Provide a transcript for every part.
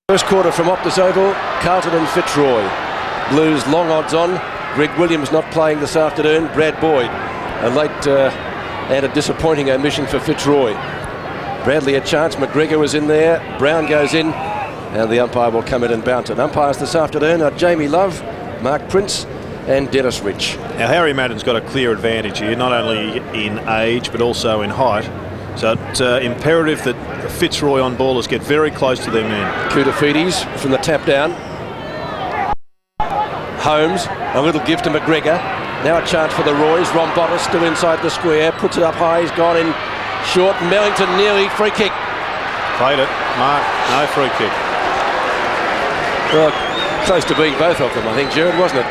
First quarter from Optus Oval, Carlton and Fitzroy. Blues long odds on. Greg Williams not playing this afternoon. Brad Boyd, a late and a disappointing omission for Fitzroy. Bradley a chance. McGregor was in there. Brown goes in, and the umpire will come in and bounce it. Umpires this afternoon are Jamie Love, Mark Prince and Dennis Rich. Now Harry Madden's got a clear advantage here, not only in age but also in height. So it's imperative that the Fitzroy on ballers get very close to their man. Kudafidis from the tap down. Holmes, a little gift to McGregor. Now a chance for the Roys. Rombotis still inside the square, puts it up high. He's gone in short. Mellington nearly free kick. Played it. Mark, no free kick. Well, close to being both of them, I think, Jared, wasn't it?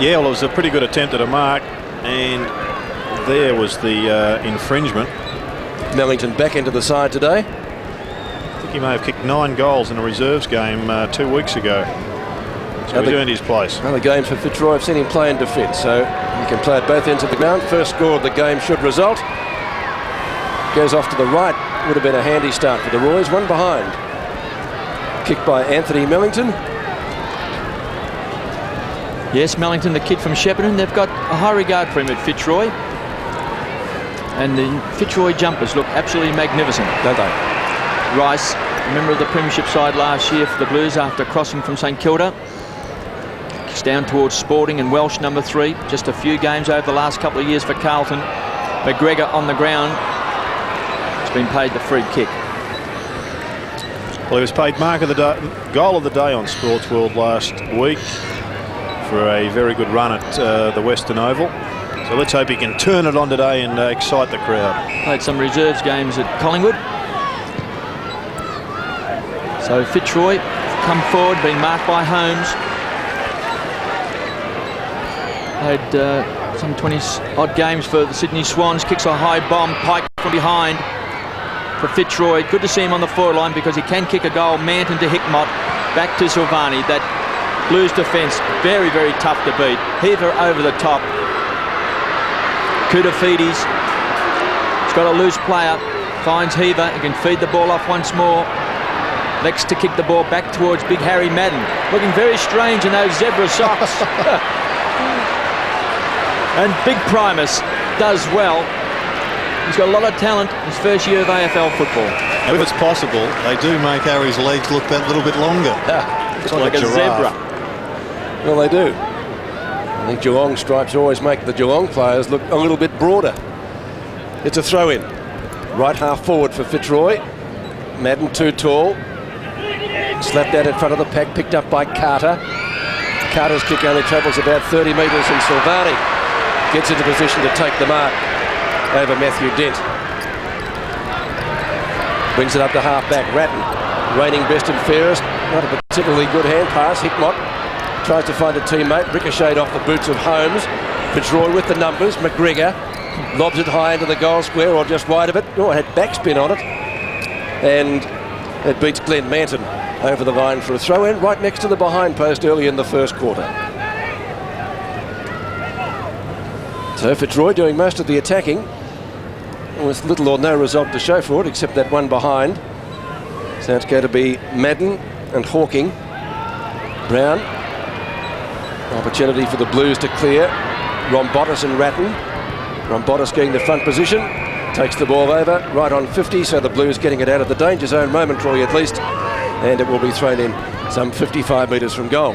Yeah, well, it was a pretty good attempt at a mark, and there was the infringement. Mellington back into the side today. I think he may have kicked 9 goals in a reserves game 2 weeks ago. So he's earned his place. Other games for Fitzroy, I've seen him play in defence, so he can play at both ends of the ground. First score of the game should result. Goes off to the right. Would have been a handy start for the Roys. One behind. Kicked by Anthony Mellington. Yes, Mellington, the kid from Shepparton. They've got a high regard for him at Fitzroy. And the Fitzroy jumpers look absolutely magnificent, don't they? Rice, a member of the Premiership side last year for the Blues after crossing from St Kilda. Kicks down towards Sporting and Welsh number 3. Just a few games over the last couple of years for Carlton. McGregor on the ground. It's been paid the free kick. Well, he was paid mark of the day, goal of the day on Sports World last week for a very good run at the Western Oval. So let's hope he can turn it on today and excite the crowd. Played some reserves games at Collingwood. So Fitzroy come forward, being marked by Holmes. Played some 20-odd games for the Sydney Swans. Kicks a high bomb, Pike from behind for Fitzroy. Good to see him on the forward line because he can kick a goal. Manton to Hickmott, back to Silvani. That Blues defence, very, very tough to beat. Heaver over the top. Kudafidis, he's got a loose player, finds Heaver, he can feed the ball off once more. Lex to kick the ball back towards big Harry Madden, looking very strange in those zebra socks. And big Primus does well. He's got a lot of talent, his first year of AFL football. If it's possible, they do make Harry's legs look that little bit longer. Yeah, like a zebra. Well, they do. I think Geelong stripes always make the Geelong players look a little bit broader. It's a throw-in. Right half forward for Fitzroy. Madden too tall. Slapped out in front of the pack, picked up by Carter. Carter's kick only travels about 30 metres, and Silvani gets into position to take the mark over Matthew Dent. Brings it up to half-back. Ratton, reigning best and fairest. Not a particularly good hand pass. Hickmott tries to find a teammate, ricocheted off the boots of Holmes. Fitzroy with the numbers. McGregor lobs it high into the goal square, or just wide of it. Oh, it had backspin on it. And it beats Glenn Manton over the line for a throw-in right next to the behind post early in the first quarter. So Fitzroy doing most of the attacking with little or no result to show for it, except that one behind. So it's going to be Madden and Hawking. Brown. Opportunity for the Blues to clear. Rombotis and Ratton. Rombotis getting the front position. Takes the ball over right on 50, so the Blues getting it out of the danger zone momentarily at least. And it will be thrown in some 55 metres from goal.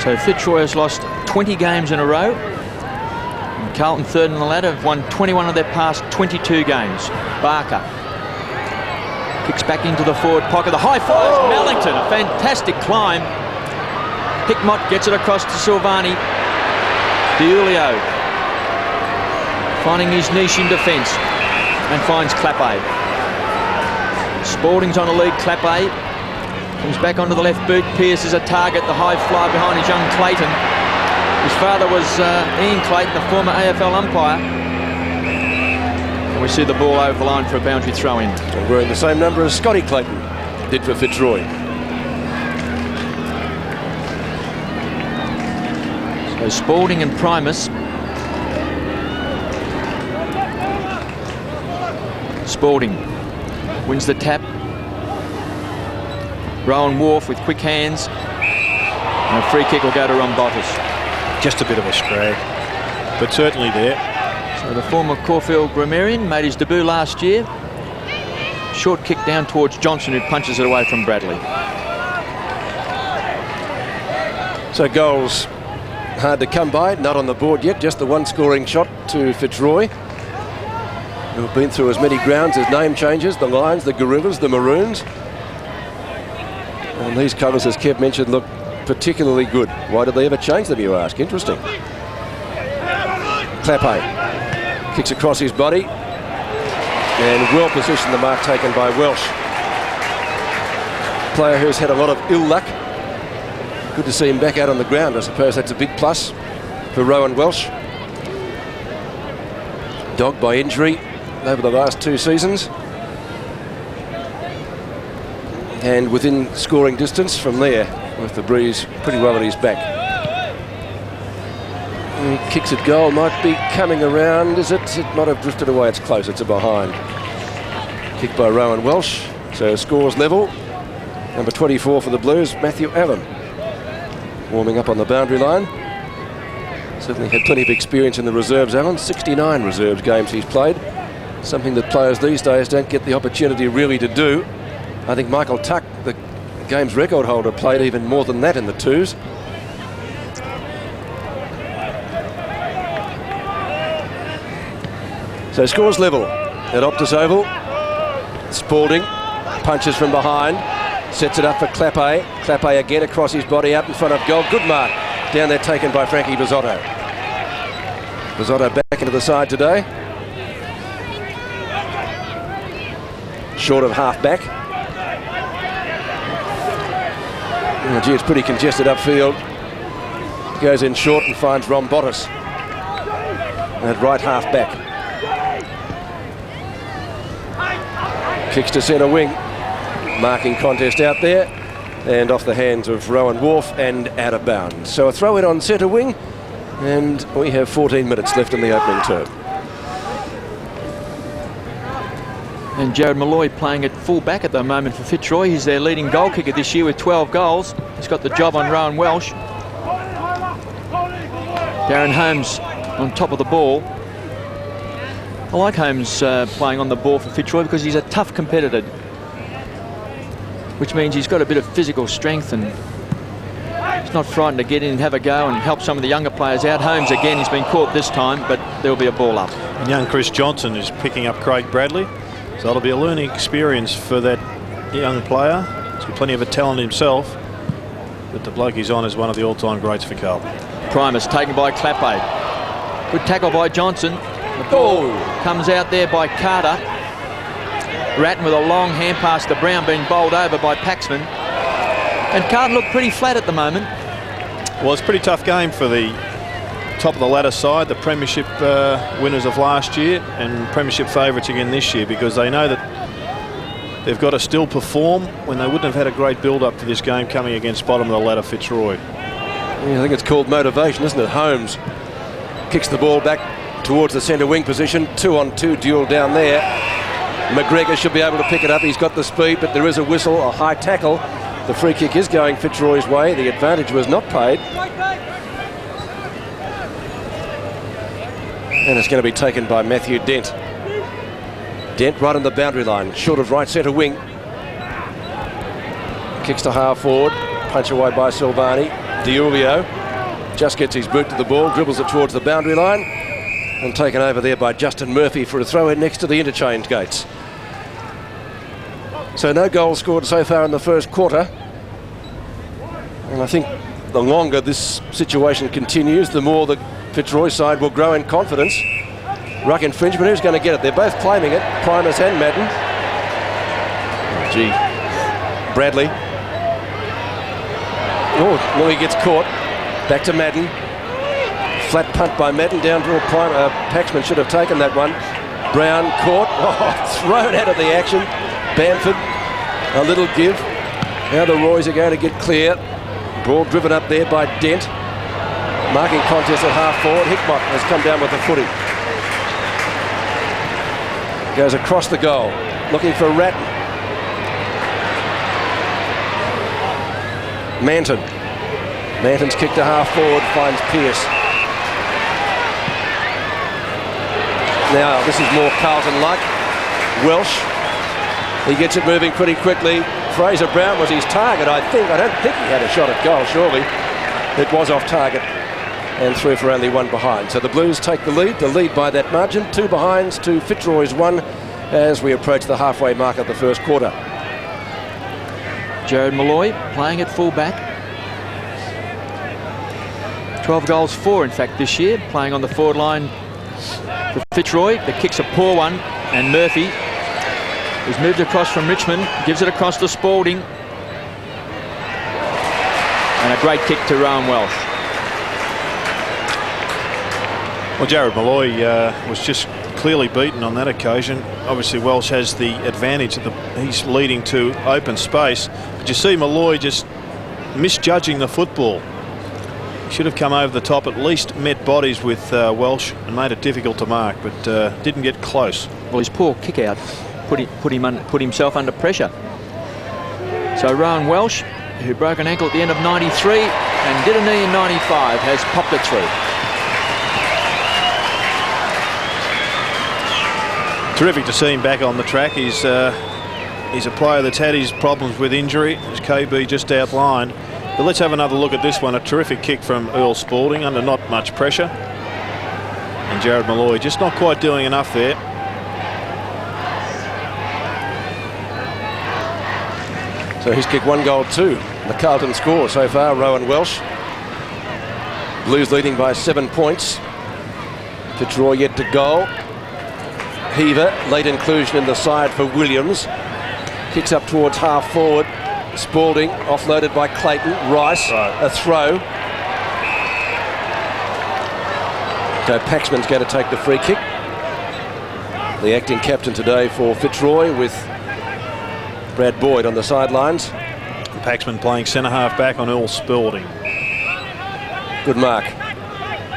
So Fitzroy has lost 20 games in a row. And Carlton third in the ladder have won 21 of their past 22 games. Barker kicks back into the forward pocket. The high flies Mellington, a fantastic climb. Hickmott gets it across to Silvani. DiUlio finding his niche in defence and finds Clappe. Sporting's on a lead. Clappe comes back onto the left boot. Pearce is a target. The high fly behind is young Clayton. His father was Ian Clayton, the former AFL umpire. And we see the ball over the line for a boundary throw-in. And wearing the same number as Scotty Clayton did for Fitzroy. So Spalding and Primus Spalding wins the tap. Rowan Wharf with quick hands. And a free kick will go to Rombotis. Just a bit of a scrag, but certainly there. So the former Caulfield grammarian made his debut last year. Short kick down towards Johnson, who punches it away from Bradley. So goals hard to come by, not on the board yet, just the one scoring shot to Fitzroy, who've been through as many grounds as name changes, the Lions, the Gorillas, the Maroons. And these colours, as Kev mentioned, look particularly good. Why did they ever change them, you ask? Interesting. Clappe kicks across his body, and well positioned, the mark taken by Welsh. Player who's had a lot of ill luck. Good to see him back out on the ground. I suppose that's a big plus for Rowan Welsh. Dogged by injury over the last 2 seasons. And within scoring distance from there, with the breeze pretty well at his back. And he kicks at goal, might be coming around, is it? It might have drifted away, it's close, it's a behind. Kicked by Rowan Welsh, so scores level. Number 24 for the Blues, Matthew Allen. Warming up on the boundary line. Certainly had plenty of experience in the reserves, Allen. 69 reserves games he's played. Something that players these days don't get the opportunity really to do. I think Michael Tuck, the game's record holder, played even more than that in the twos. So scores level at Optus Oval. Spalding punches from behind, sets it up for Clappe. Clappe again across his body out in front of goal. Good mark down there taken by Frankie Bizzotto. Bizzotto back into the side today. Short of half back. Oh, gee, it's pretty congested upfield. Goes in short and finds Rombotis at right half back. Kicks to centre wing. Marking contest out there. And off the hands of Rowan Wharf and out of bounds. So a throw in on centre wing. And we have 14 minutes left in the opening term. And Jared Malloy playing at full back at the moment for Fitzroy. He's their leading goal kicker this year with 12 goals. He's got the job on Rowan Welsh. Darren Holmes on top of the ball. I like Holmes playing on the ball for Fitzroy because he's a tough competitor, which means he's got a bit of physical strength and he's not frightened to get in and have a go and help some of the younger players out. Holmes again, he's been caught this time, but there'll be a ball up. And young Chris Johnson is picking up Craig Bradley. So it'll be a learning experience for that young player. He's got plenty of a talent himself, but the bloke he's on is one of the all-time greats for Carlton. Primus taken by Clappe. Good tackle by Johnson. The ball comes out there by Carter. Ratton with a long hand pass to Brown, being bowled over by Paxman. And Carlton look pretty flat at the moment. Well, it's a pretty tough game for the top of the ladder side, the premiership winners of last year and premiership favourites again this year, because they know that they've got to still perform when they wouldn't have had a great build-up for this game coming against bottom of the ladder Fitzroy. Yeah, I think it's called motivation, isn't it? Holmes kicks the ball back towards the centre wing position. 2-on-2 duel down there. McGregor should be able to pick it up. He's got the speed, but there is a whistle, a high tackle. The free kick is going Fitzroy's way. The advantage was not paid. And it's going to be taken by Matthew Dent. Dent right on the boundary line, short of right centre wing. Kicks to half forward, punch away by Silvani. Diulio just gets his boot to the ball, dribbles it towards the boundary line, and taken over there by Justin Murphy for a throw in next to the interchange gates. So no goals scored so far in the first quarter. And I think the longer this situation continues, the more the Fitzroy side will grow in confidence. Ruck infringement, who's going to get it? They're both claiming it, Primus and Madden. Oh, gee, Bradley. Oh, well, he gets caught. Back to Madden. Flat punt by Madden down to a Paxman should have taken that one. Brown caught, thrown out of the action. Bamford, a little give. Now the Roys are going to get clear. Ball driven up there by Dent. Marking contest at half forward. Hickmott has come down with the footy. Goes across the goal, looking for Ratton. Manton's kick to half forward, finds Pearce. Now this is more Carlton-like. Welsh, he gets it moving pretty quickly. Fraser Brown was his target, I think. I don't think he had a shot at goal, surely. It was off target and through for only one behind. So the Blues take the lead by that margin. 2 behinds to Fitzroy's 1 as we approach the halfway mark of the first quarter. Jared Malloy playing at full-back. 12 goals for, in fact, this year, playing on the forward line for Fitzroy. The kick's a poor one, and Murphy, who's moved across from Richmond, gives it across to Spalding. And a great kick to Rowan Welsh. Well, Jared Malloy was just clearly beaten on that occasion. Obviously, Welsh has the advantage that he's leading to open space. But you see Malloy just misjudging the football. He should have come over the top, at least met bodies with Welsh and made it difficult to mark, but didn't get close. Well, his poor kick out put himself under pressure. So Rowan Welsh, who broke an ankle at the end of 93 and did a knee in 95, has popped it through. Terrific to see him back on the track. He's a player that's had his problems with injury, as KB just outlined. But let's have another look at this one. A terrific kick from Earl Spalding under not much pressure. And Jared Malloy just not quite doing enough there. So he's kicked 1 goal, 2. The Carlton score so far, Rowan Welsh. Blues leading by 7 points. Fitzroy yet to goal. Heaver, late inclusion in the side for Williams. Kicks up towards half forward. Spalding, offloaded by Clayton. Rice, a throw. So Paxman's going to take the free kick. The acting captain today for Fitzroy, with Brad Boyd on the sidelines. Paxman playing centre half back on Earl Spalding. Good mark.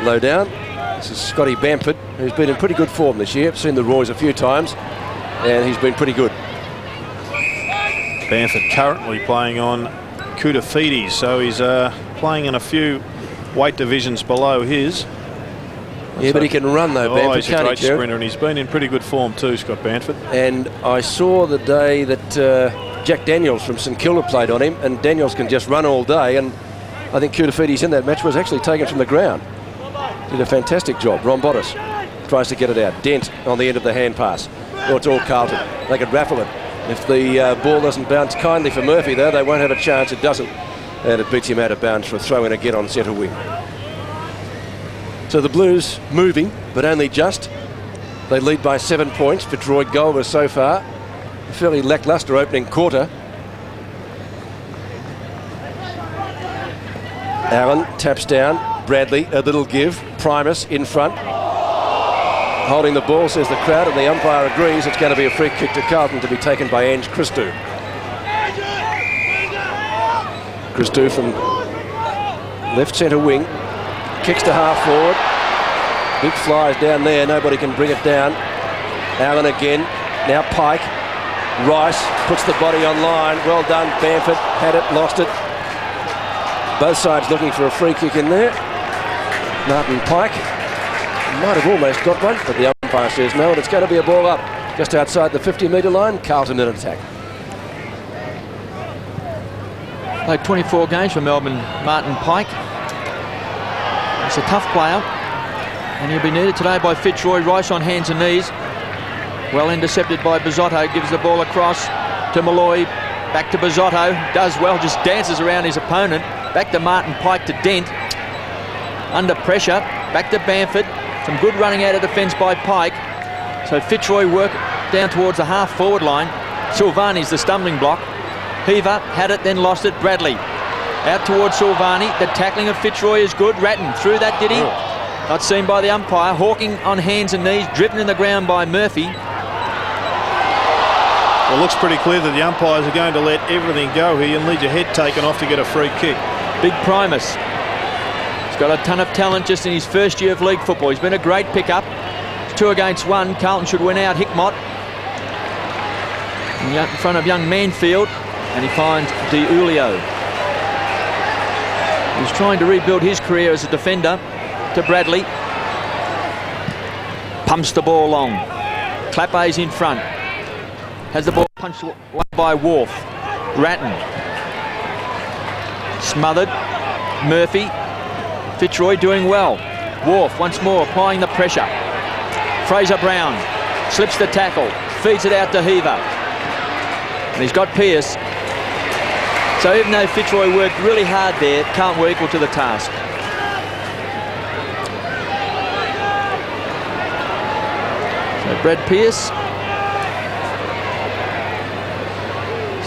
Low down. This is Scotty Bamford, who's been in pretty good form this year. I've seen the Roys a few times, and he's been pretty good. Bamford currently playing on Koutoufides, so he's playing in a few weight divisions below his. Yeah, but he can run though, Bamford. He's a great sprinter, and he's been in pretty good form too, Scott Bamford. And I saw the day that Jack Daniels from St Kilda played on him, and Daniels can just run all day, and I think Koutoufides in that match was actually taken from the ground. Did a fantastic job. Rombotis tries to get it out. Dent on the end of the hand pass. Well, it's all Carlton. They could raffle it. If the ball doesn't bounce kindly for Murphy, though, they won't have a chance. It doesn't. And it beats him out of bounds for a throw-in again on centre wing. So the Blues moving, but only just. They lead by 7 points. Fitzroy goalless so far. A fairly lacklustre opening quarter. Allen taps down. Bradley, a little give. Primus in front. Holding the ball, says the crowd, and the umpire agrees. It's going to be a free kick to Carlton to be taken by Ange Christou. Christou from left centre wing. Kicks to half forward. Big flies down there. Nobody can bring it down. Allen again. Now Pike. Rice puts the body on line. Well done, Bamford. Had it, lost it. Both sides looking for a free kick in there. Martin Pike might have almost got one, but the umpire says no, and it's going to be a ball up just outside the 50-metre line. Carlton in attack. Played 24 games for Melbourne, Martin Pike. He's a tough player, and he'll be needed today by Fitzroy. Rice on hands and knees. Well intercepted by Bizzotto. Gives the ball across to Malloy. Back to Bizzotto. Does well, just dances around his opponent. Back to Martin Pike to Dent. Under pressure. Back to Bamford. Some good running out of defence by Pike. So Fitzroy work down towards the half-forward line. Silvani's the stumbling block. Heaver had it, then lost it. Bradley out towards Silvani. The tackling of Fitzroy is good. Ratton through that, did he? Not seen by the umpire. Hawking on hands and knees, driven in the ground by Murphy. Well, it looks pretty clear that the umpires are going to let everything go here and lead your head taken off to get a free kick. Big Primus. He's got a ton of talent just in his first year of league football. He's been a great pickup. It's 2 against 1. Carlton should win out. Hickmott in front of young Manfield, and he finds Di Julio. He's trying to rebuild his career as a defender. To Bradley. Pumps the ball long. Clappe's in front. Has the ball punched away by Wharf. Ratton. Smothered. Murphy. Fitzroy doing well. Wharf once more applying the pressure. Fraser Brown slips the tackle. Feeds it out to Heaver. And he's got Pearce. So even though Fitzroy worked really hard there, Carlton were equal to the task. So Brad Pearce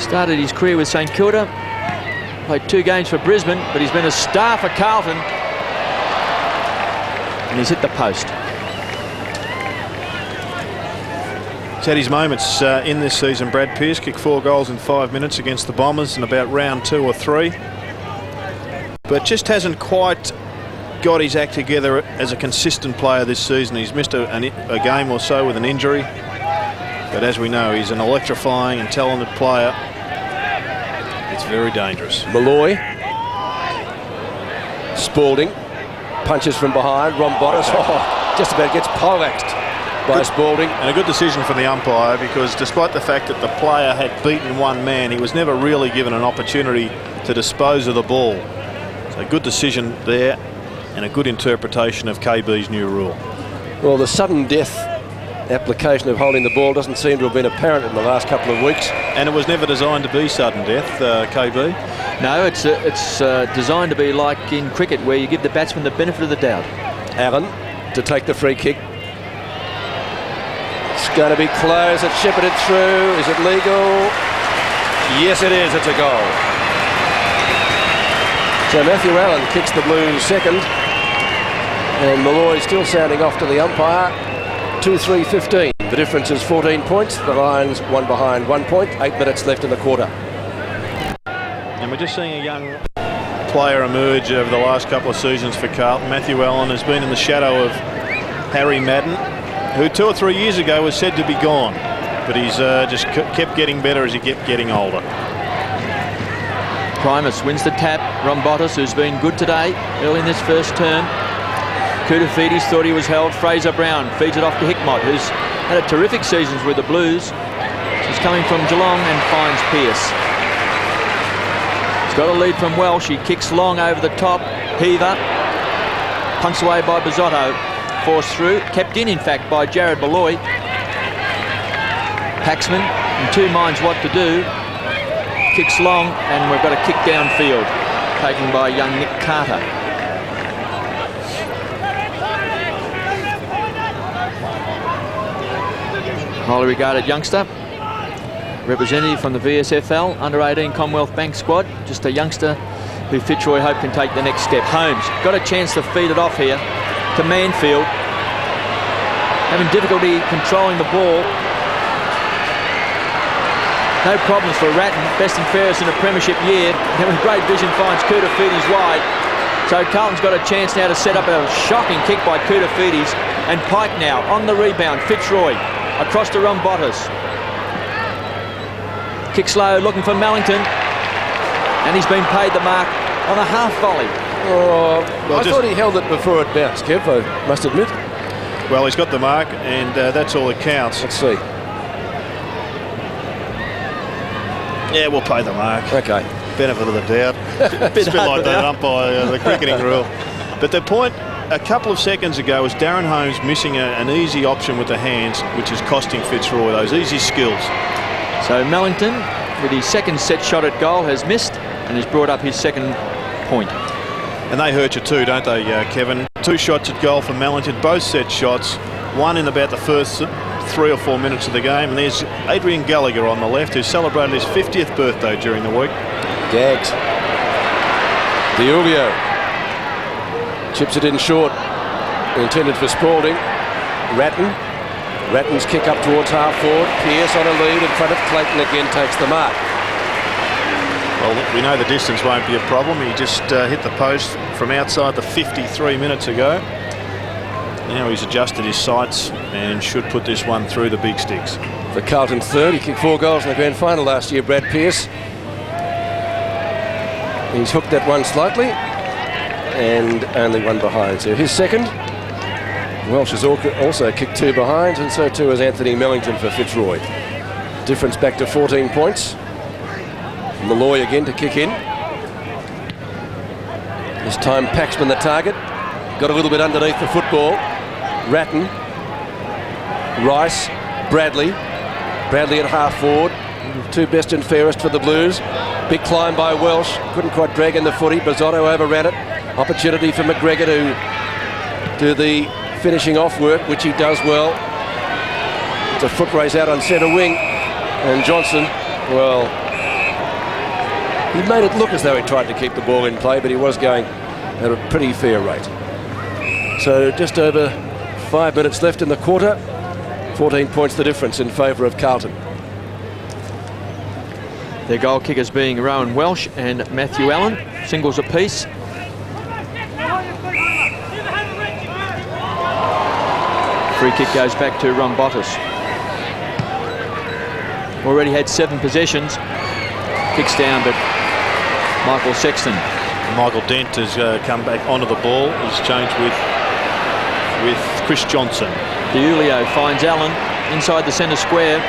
started his career with St Kilda, played 2 games for Brisbane, but he's been a star for Carlton, and he's hit the post. He's had his moments in this season. Brad Pearce kicked 4 goals in 5 minutes against the Bombers in about round 2 or 3. But just hasn't quite got his act together as a consistent player this season. He's missed a game or so with an injury. But as we know, he's an electrifying and talented player. It's very dangerous. Malloy. Spalding. Punches from behind. Rombotis. Oh, just about gets poleaxed by Spalding. And a good decision from the umpire, because despite the fact that the player had beaten one man, he was never really given an opportunity to dispose of the ball. So good decision there, and a good interpretation of KB's new rule. Well, the sudden death application of holding the ball doesn't seem to have been apparent in the last couple of weeks. And it was never designed to be sudden death, KB. No, it's designed to be like in cricket, where you give the batsman the benefit of the doubt. Allen to take the free kick. It's going to be close. It's shepherded through. Is it legal? Yes, it is. It's a goal. So Matthew Allen kicks the Blues second, and Malloy still sounding off to the umpire. 2-3-15. The difference is 14 points. The Lions 1 behind 1 point. 8 minutes left in the quarter. And we're just seeing a young player emerge over the last couple of seasons for Carlton. Matthew Allen has been in the shadow of Harry Madden, who 2 or 3 years ago was said to be gone, but he's just kept getting better as he kept getting older. Primus wins the tap. Rombotis, who's been good today early in this first term. Koutafidis thought he was held. Fraser Brown feeds it off to Hickmott, who's had a terrific season with the Blues. He's coming from Geelong and finds Pearce. He's got a lead from Welsh. He kicks long over the top. Heaver punts away by Bizzotto. Forced through, kept in fact by Jared Malloy. Paxman in 2 minds what to do. Kicks long, and we've got a kick downfield taken by young Nick Carter. Highly regarded youngster, representative from the VSFL under-18 Commonwealth Bank squad. Just a youngster who Fitzroy hope can take the next step. Holmes got a chance to feed it off here to Manfield, having difficulty controlling the ball. No problems for Ratton, best and fairest in a premiership year. Then with great vision finds Koutafidis wide. So Carlton's got a chance now to set up a shocking kick by Koutafidis, and Pike now on the rebound. Fitzroy across to Rombotis. Kick slow, looking for Mellington, and he's been paid the mark on a half volley. Oh, well, I thought he held it before it bounced, Kev, I must admit. Well, he's got the mark, and that's all that counts. Let's see. Yeah, we'll pay the mark. Okay. Benefit of the doubt. It's a bit like that umpire, the cricketing rule. But the point a couple of seconds ago was Darren Holmes missing an easy option with the hands, which is costing Fitzroy those easy skills. So Mellington, with his second set shot at goal, has missed and has brought up his second point. And they hurt you too, don't they, Kevin? 2 shots at goal for Mellington, both set shots. One in about the first 3 or 4 minutes of the game. And there's Adrian Gallagher on the left, who celebrated his 50th birthday during the week. Gags. Di Julio chips it in short, intended for Spalding. Ratton's kick up towards half forward. Pearce on a lead in front of Clayton again takes the mark. Well, we know the distance won't be a problem. He just hit the post from outside the 50 3 minutes ago. Now he's adjusted his sights and should put this one through the big sticks. For Carlton third, he kicked 4 goals in the grand final last year, Brad Pearce. He's hooked that one slightly and only one behind. So his second. Welsh has also kicked 2 behinds, and so too has Anthony Mellington for Fitzroy. Difference back to 14 points. Malloy again to kick in. This time Paxman the target. Got a little bit underneath the football. Ratton, Rice, Bradley. Bradley at half forward. 2 best and fairest for the Blues. Big climb by Welsh. Couldn't quite drag in the footy. Bizzotto overran it. Opportunity for McGregor to do the finishing off work, which he does well. It's a foot race out on centre wing. And Johnson, well, he made it look as though he tried to keep the ball in play, but he was going at a pretty fair rate. So just over 5 minutes left in the quarter. 14 points the difference in favour of Carlton. Their goal kickers being Rowan Welsh and Matthew Allen, singles apiece. Free kick goes back to Ron Bottas. Already had 7 possessions. Kicks down, but Michael Sexton. Michael Dent has come back onto the ball. He's changed with Chris Johnson. DiIulio finds Allen inside the centre square.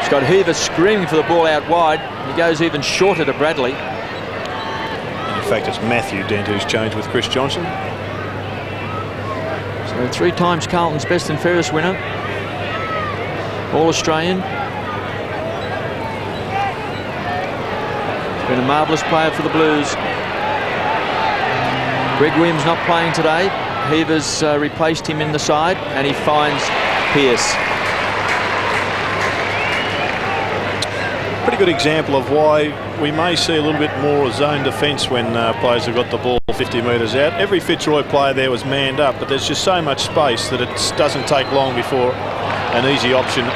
He's got Heaver screaming for the ball out wide. He goes even shorter to Bradley. And in fact, it's Matthew Dent who's changed with Chris Johnson. So 3 times Carlton's best and fairest winner. All-Australian. Been a marvellous player for the Blues. Greg Williams not playing today. Heaver's replaced him in the side, and he finds Pearce. Pretty good example of why we may see a little bit more zone defence when players have got the ball 50 metres out. Every Fitzroy player there was manned up, but there's just so much space that it doesn't take long before an easy option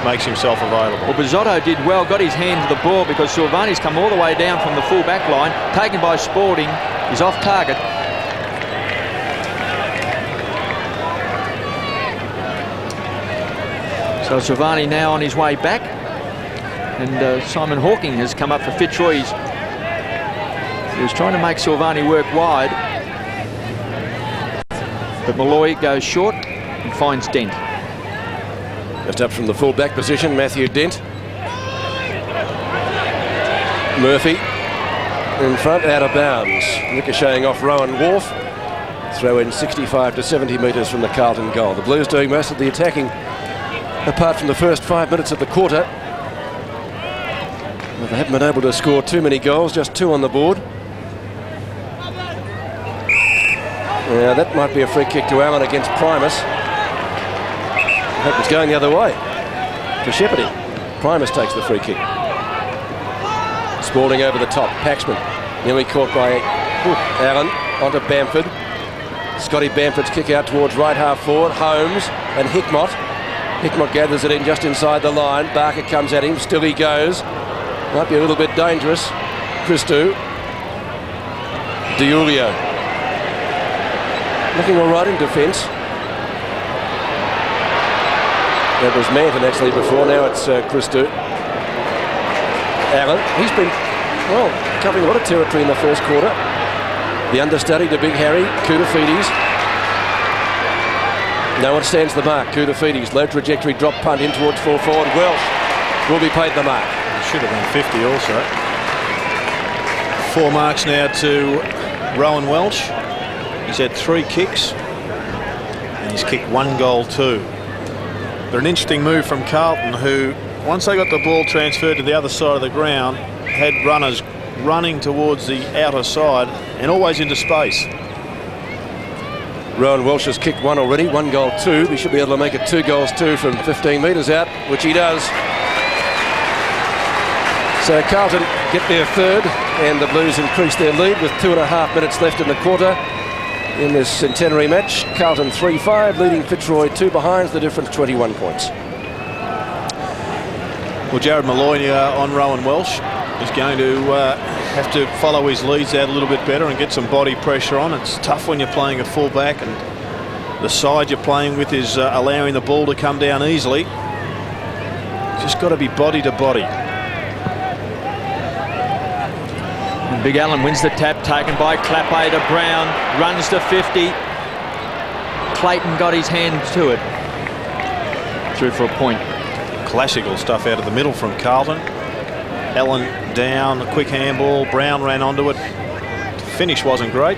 makes himself available. Well, Bizzotto did well, got his hand to the ball because Silvani's come all the way down from the full back line, taken by Spalding. He's off target. So Silvani now on his way back, and Simon Hawking has come up for Fitzroy. He was trying to make Silvani work wide, but Malloy goes short and finds Dent. Just up from the full back position, Matthew Dent. Murphy in front, out of bounds. Ricocheting off Rowan Wharf. Throw in 65 to 70 metres from the Carlton goal. The Blues doing most of the attacking, apart from the first 5 minutes of the quarter. Well, they haven't been able to score too many goals, just 2 on the board. Yeah, that might be a free kick to Allen against Primus. I hope it's going the other way to Shepherding. Primus takes the free kick. Spalding over the top. Paxman nearly caught by Allen onto Bamford. Scotty Bamford's kick out towards right half forward. Holmes and Hickmott. Hickmott gathers it in just inside the line. Barker comes at him. Still he goes. Might be a little bit dangerous. Christou. DiIulio. Looking all right in defence. That was Manton actually before. Now it's Christou. Allen. He's been, well, covering a lot of territory in the first quarter. The understudy to Big Harry. Koutafidis. No one stands the mark. Koutafidis. Low trajectory drop punt in towards full forward. Welsh will be paid the mark. Should have been 50 also. 4 marks now to Rowan Welsh. He's had 3 kicks and he's kicked 1 goal too. But an interesting move from Carlton, who once they got the ball transferred to the other side of the ground, had runners running towards the outer side and always into space. Rowan Welsh has kicked 1 already, 1 goal 2. He should be able to make it 2 goals 2 from 15 metres out, which he does. So Carlton get their third, and the Blues increase their lead with 2.5 minutes left in the quarter in this centenary match. Carlton 3-5, leading Fitzroy 2 behinds, the difference 21 points. Well, Jared Malloy on Rowan Welsh is going to have to follow his leads out a little bit better and get some body pressure on. It's tough when you're playing a fullback, and the side you're playing with is allowing the ball to come down easily. Just got to be body to body. And Big Allen wins the tap, taken by Clappe to Brown, runs to 50. Clayton got his hand to it. Through for a point. Classical stuff out of the middle from Carlton. Allen down, a quick handball. Brown ran onto it. Finish wasn't great.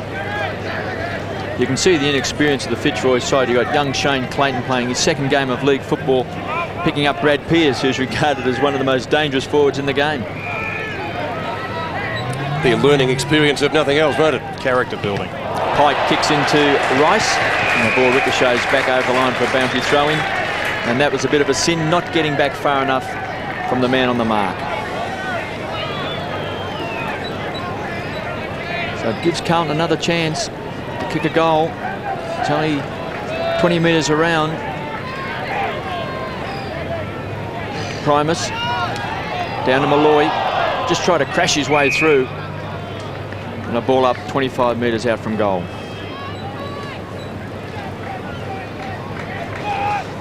You can see the inexperience of the Fitzroy side. You've got young Shane Clayton playing his second game of league football, picking up Brad Pearce, who's regarded as one of the most dangerous forwards in the game. Be a learning experience if nothing else, won't it? Character building. Pike kicks into Rice, and the ball ricochets back over the line for a boundary throw-in. And that was a bit of a sin, not getting back far enough from the man on the mark. So it gives Carlton another chance to kick a goal. It's only 20 metres around. Primus down to Malloy. Just try to crash his way through. And a ball up 25 metres out from goal.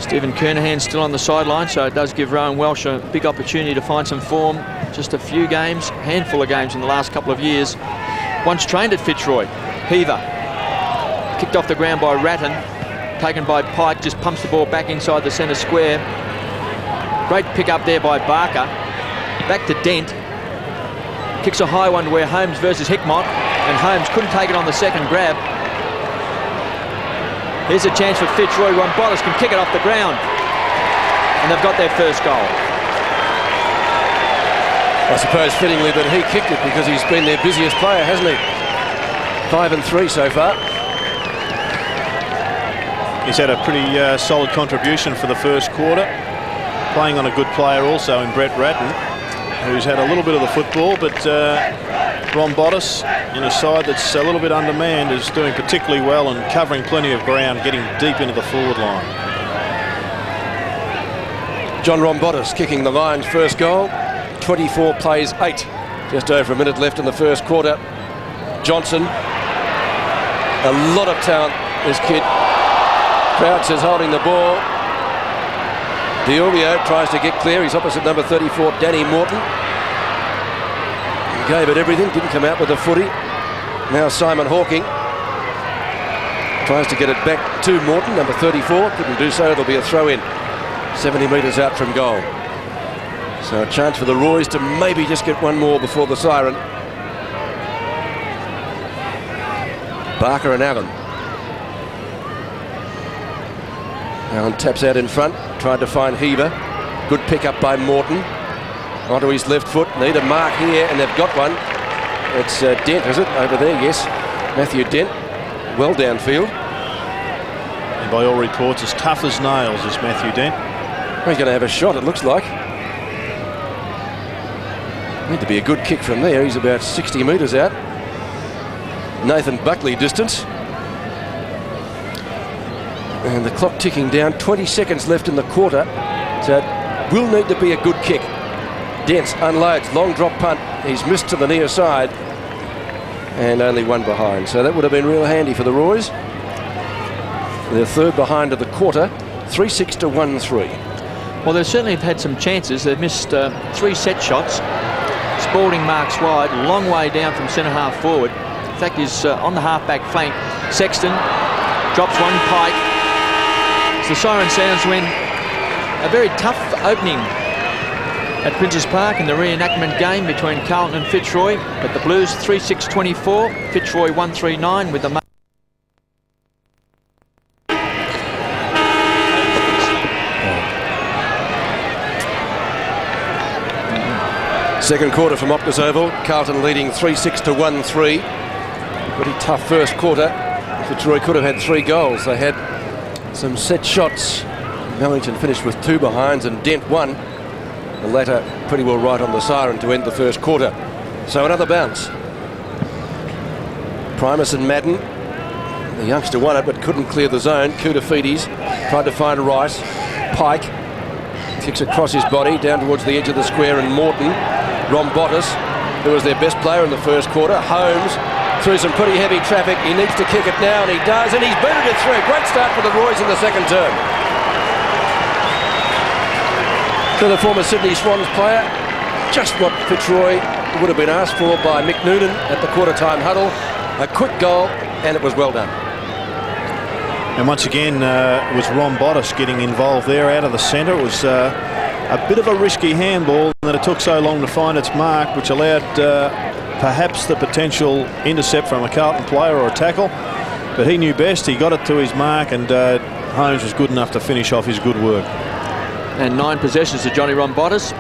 Stephen Kernahan's still on the sideline, so it does give Rowan Welsh a big opportunity to find some form. Just a few games, handful of games in the last couple of years. Once trained at Fitzroy. Heaver. Kicked off the ground by Ratton. Taken by Pike, just pumps the ball back inside the centre square. Great pick up there by Barker. Back to Dent. Kicks a high one to where Holmes versus Hickmott. And Holmes couldn't take it on the second grab. Here's a chance for Fitzroy. Rombotis can kick it off the ground. And they've got their first goal. I suppose fittingly that he kicked it because he's been their busiest player, hasn't he? 5 and 3 so far. He's had a pretty solid contribution for the first quarter. Playing on a good player also in Brett Ratton, who's had a little bit of the football, but Rombotis, in a side that's a little bit undermanned, is doing particularly well and covering plenty of ground, getting deep into the forward line. John Rombotis kicking the Lions' first goal. 24 plays 8. Just over a minute left in the first quarter. Johnson, a lot of talent, this kid. Crouch is holding the ball. D'Ulvio tries to get clear. He's opposite number 34, Danny Morton. He gave it everything, didn't come out with a footy. Now Simon Hawking tries to get it back to Morton, number 34. Couldn't do so. There'll be a throw-in 70 metres out from goal. So a chance for the Roys to maybe just get one more before the siren. Barker and Allen. Allen taps out in front, tried to find Heaver. Good pick up by Morton. Onto his left foot. Need a mark here, and they've got one. It's Dent, is it? Over there, yes. Matthew Dent. Well downfield. And by all reports, as tough as nails is Matthew Dent. Well, he's going to have a shot, it looks like. Need to be a good kick from there. He's about 60 metres out. Nathan Buckley distance. And the clock ticking down. 20 seconds left in the quarter. So it will need to be a good kick. Dent unloads. Long drop punt. He's missed to the near side. And only one behind. So that would have been real handy for the Roys. They're third behind of the quarter. 3-6 to 1-3. Well, they certainly have had some chances. They've missed 3 set shots. Spalding marks wide, long way down from centre half forward. In fact, he's on the half-back flank. Sexton drops one. Pike. As the siren sounds when a very tough opening at Princes Park in the reenactment game between Carlton and Fitzroy. But the Blues 3-6-24. Fitzroy 1-3-9 with the second quarter from Optus Oval. Carlton leading 3-6 to 1-3. Pretty tough first quarter. Fitzroy could have had 3 goals. They had some set shots. Mellington finished with 2 behinds and Dent 1. The latter pretty well right on the siren to end the first quarter. So another bounce. Primus and Madden. The youngster won it but couldn't clear the zone. Koutafidis tried to find Rice. Pike kicks across his body down towards the edge of the square, and Morton. Rombotis, who was their best player in the first quarter. Holmes through some pretty heavy traffic. He needs to kick it now, and he does, and he's booted it through. Great start for the Roys in the second term. To the former Sydney Swans player, just what Fitzroy would have been asked for by Mick Noonan at the quarter-time huddle. A quick goal, and it was well done. And once again, it was Ron Bottas getting involved there out of the centre. It was a bit of a risky handball, and that it took so long to find its mark, which allowed perhaps the potential intercept from a Carlton player or a tackle. But he knew best. He got it to his mark, and Holmes was good enough to finish off his good work. And 9 possessions to Johnny Ron Bottas.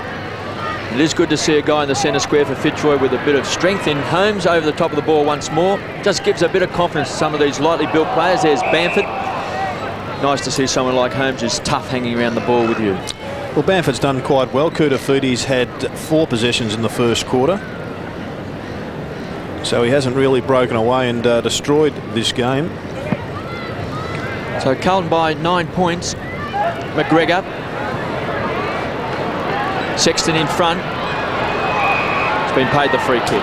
It is good to see a guy in the centre square for Fitzroy with a bit of strength in. Holmes over the top of the ball once more. Just gives a bit of confidence to some of these lightly built players. There's Bamford. Nice to see someone like Holmes who's tough hanging around the ball with you. Well, Bamford's done quite well. Kudafudi's had 4 possessions in the first quarter. So he hasn't really broken away and destroyed this game. So Carlton by 9 points. McGregor. Sexton in front. He's been paid the free kick.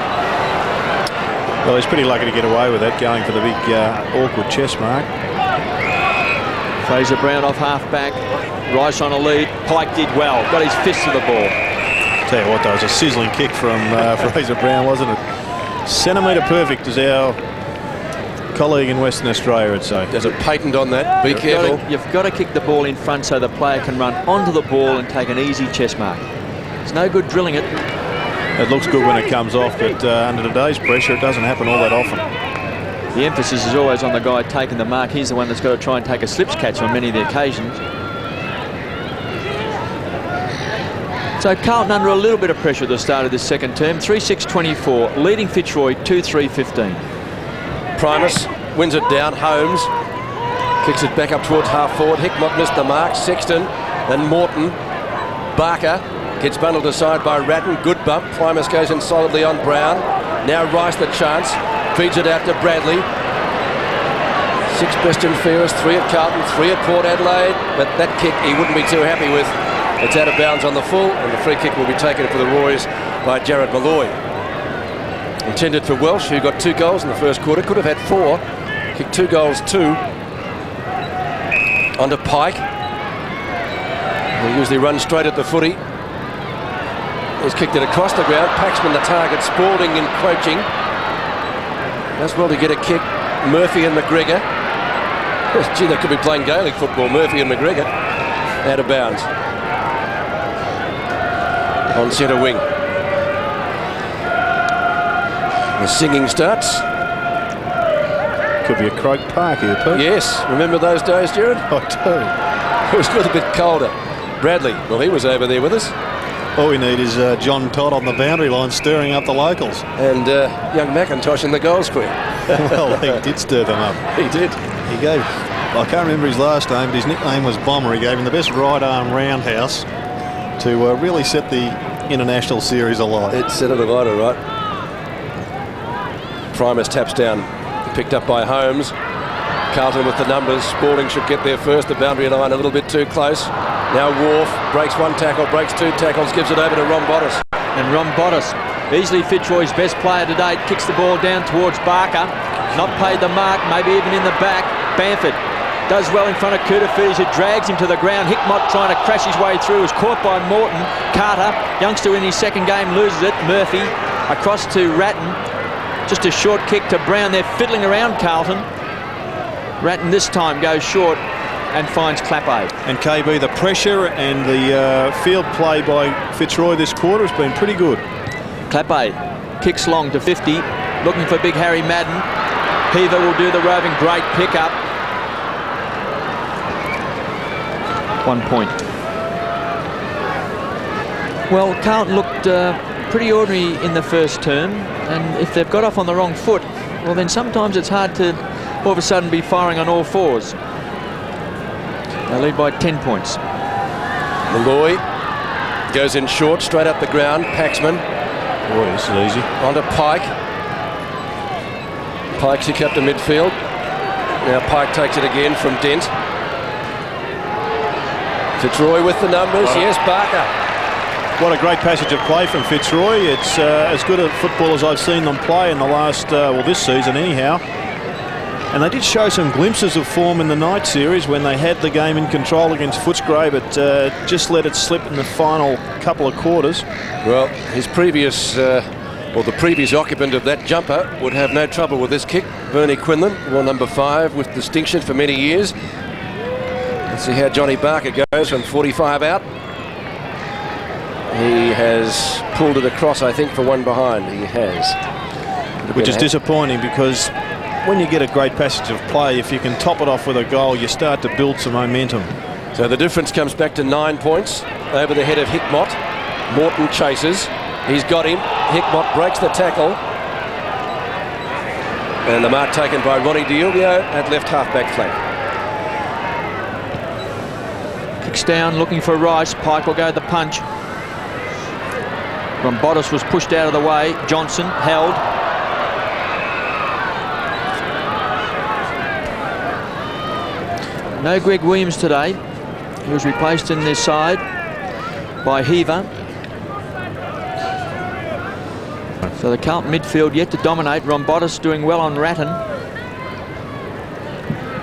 Well, he's pretty lucky to get away with that, going for the big awkward chest mark. Fraser Brown off half-back. Rice on a lead. Pike did well. Got his fist to the ball. Tell you what, that was a sizzling kick from Fraser Brown, wasn't it? Centimetre perfect, as our colleague in Western Australia would say. There's a patent on that. Be careful. You've got to kick the ball in front so the player can run onto the ball and take an easy chest mark. It's no good drilling it. It looks good when it comes off, but under today's pressure, it doesn't happen all that often. The emphasis is always on the guy taking the mark. He's the one that's got to try and take a slips catch on many of the occasions. So Carlton under a little bit of pressure at the start of this second term. 3-6-24, leading Fitzroy 2-3-15. Primus wins it down. Holmes kicks it back up towards half forward. Hickmott missed the mark. Sexton and Morton. Barker gets bundled aside by Ratton. Good bump. Primus goes in solidly on Brown. Now Rice the chance. Feeds it out to Bradley. 6 best and fairest, 3 at Carlton, 3 at Port Adelaide. But that kick he wouldn't be too happy with. It's out of bounds on the full, and the free kick will be taken for the Roys by Jared Malloy. Intended for Welsh, who got 2 goals in the first quarter. Could have had 4. Kicked 2 goals too. Onto Pike. He usually runs straight at the footy. He's kicked it across the ground. Paxman the target. Spalding encroaching. Does well to get a kick. Murphy and McGregor. Gee, they could be playing Gaelic football. Murphy and McGregor. Out of bounds. On centre wing. The singing starts. Could be a Croke Park here, Pete. Yes. Remember those days, Jared? I do. It was a little bit colder. Bradley, well, he was over there with us. All we need is John Todd on the boundary line stirring up the locals. And young McIntosh in the goal square. Well, he did stir them up. He did. He gave, I can't remember his last name, but his nickname was Bomber. He gave him the best right arm roundhouse to really set the international series alight. It set it alight, all right. Primus taps down, picked up by Holmes. Carlton with the numbers. Spalding should get there first. The boundary line a little bit too close. Now Wharf breaks 1 tackle, breaks 2 tackles, gives it over to Ron Bottas. And Ron Bottas, easily Fitzroy's best player to date, kicks the ball down towards Barker. Not paid the mark, maybe even in the back. Bamford does well in front of Kudafudi's, who drags him to the ground. Hickmott trying to crash his way through, is caught by Morton. Carter, youngster in his second game, loses it. Murphy across to Ratton. Just a short kick to Brown. They're fiddling around Carlton. Ratton this time goes short and finds Clappe. And KB, the pressure and the field play by Fitzroy this quarter has been pretty good. Clappe kicks long to 50, looking for big Harry Madden. Heaver will do the roving, great pickup. 1 point. Well, Carlton looked pretty ordinary in the first term, and if they've got off on the wrong foot, well then sometimes it's hard to all of a sudden be firing on all fours. They lead by 10 points. Malloy goes in short, straight up the ground. Paxman. Boy, this is easy. Onto Pike. Pike's kick up to midfield. Now Pike takes it again from Dent. Fitzroy with the numbers. Yes, Barker. What a great passage of play from Fitzroy. It's as good a football as I've seen them play in the last, this season anyhow. And they did show some glimpses of form in the night series when they had the game in control against Fitzroy, but just let it slip in the final couple of quarters. Well, his previous, or the previous occupant of that jumper would have no trouble with this kick. Bernie Quinlan wore number 5 with distinction for many years. Let's see how Johnny Barker goes from 45 out. He has pulled it across, I think, for one behind. He has. Which is disappointing, because when you get a great passage of play, if you can top it off with a goal, you start to build some momentum. So the difference comes back to 9 points over the head of Hickmott. Morton chases. He's got him. Hickmott breaks the tackle. And the mark taken by Ronnie D'Ilvio at left half-back flank. Kicks down, looking for Rice. Pike will go the punch. Rombotis was pushed out of the way. Johnson held. No Greg Williams today. He was replaced in this side by Heaver. So the Carlton midfield yet to dominate. Rombotis doing well on Ratton.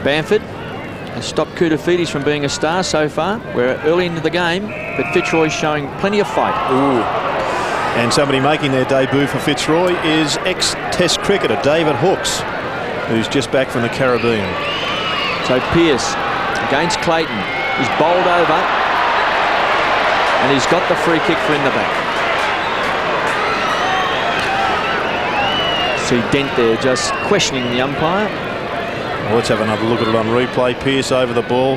Bamford has stopped Koutafidis from being a star so far. We're early into the game, but Fitzroy's showing plenty of fight. Ooh. And somebody making their debut for Fitzroy is ex-Test cricketer David Hooks, who's just back from the Caribbean. So Pearce against Clayton. He's bowled over, and he's got the free kick for in the back. See Dent there just questioning the umpire. Well, let's have another look at it on replay. Pearce over the ball.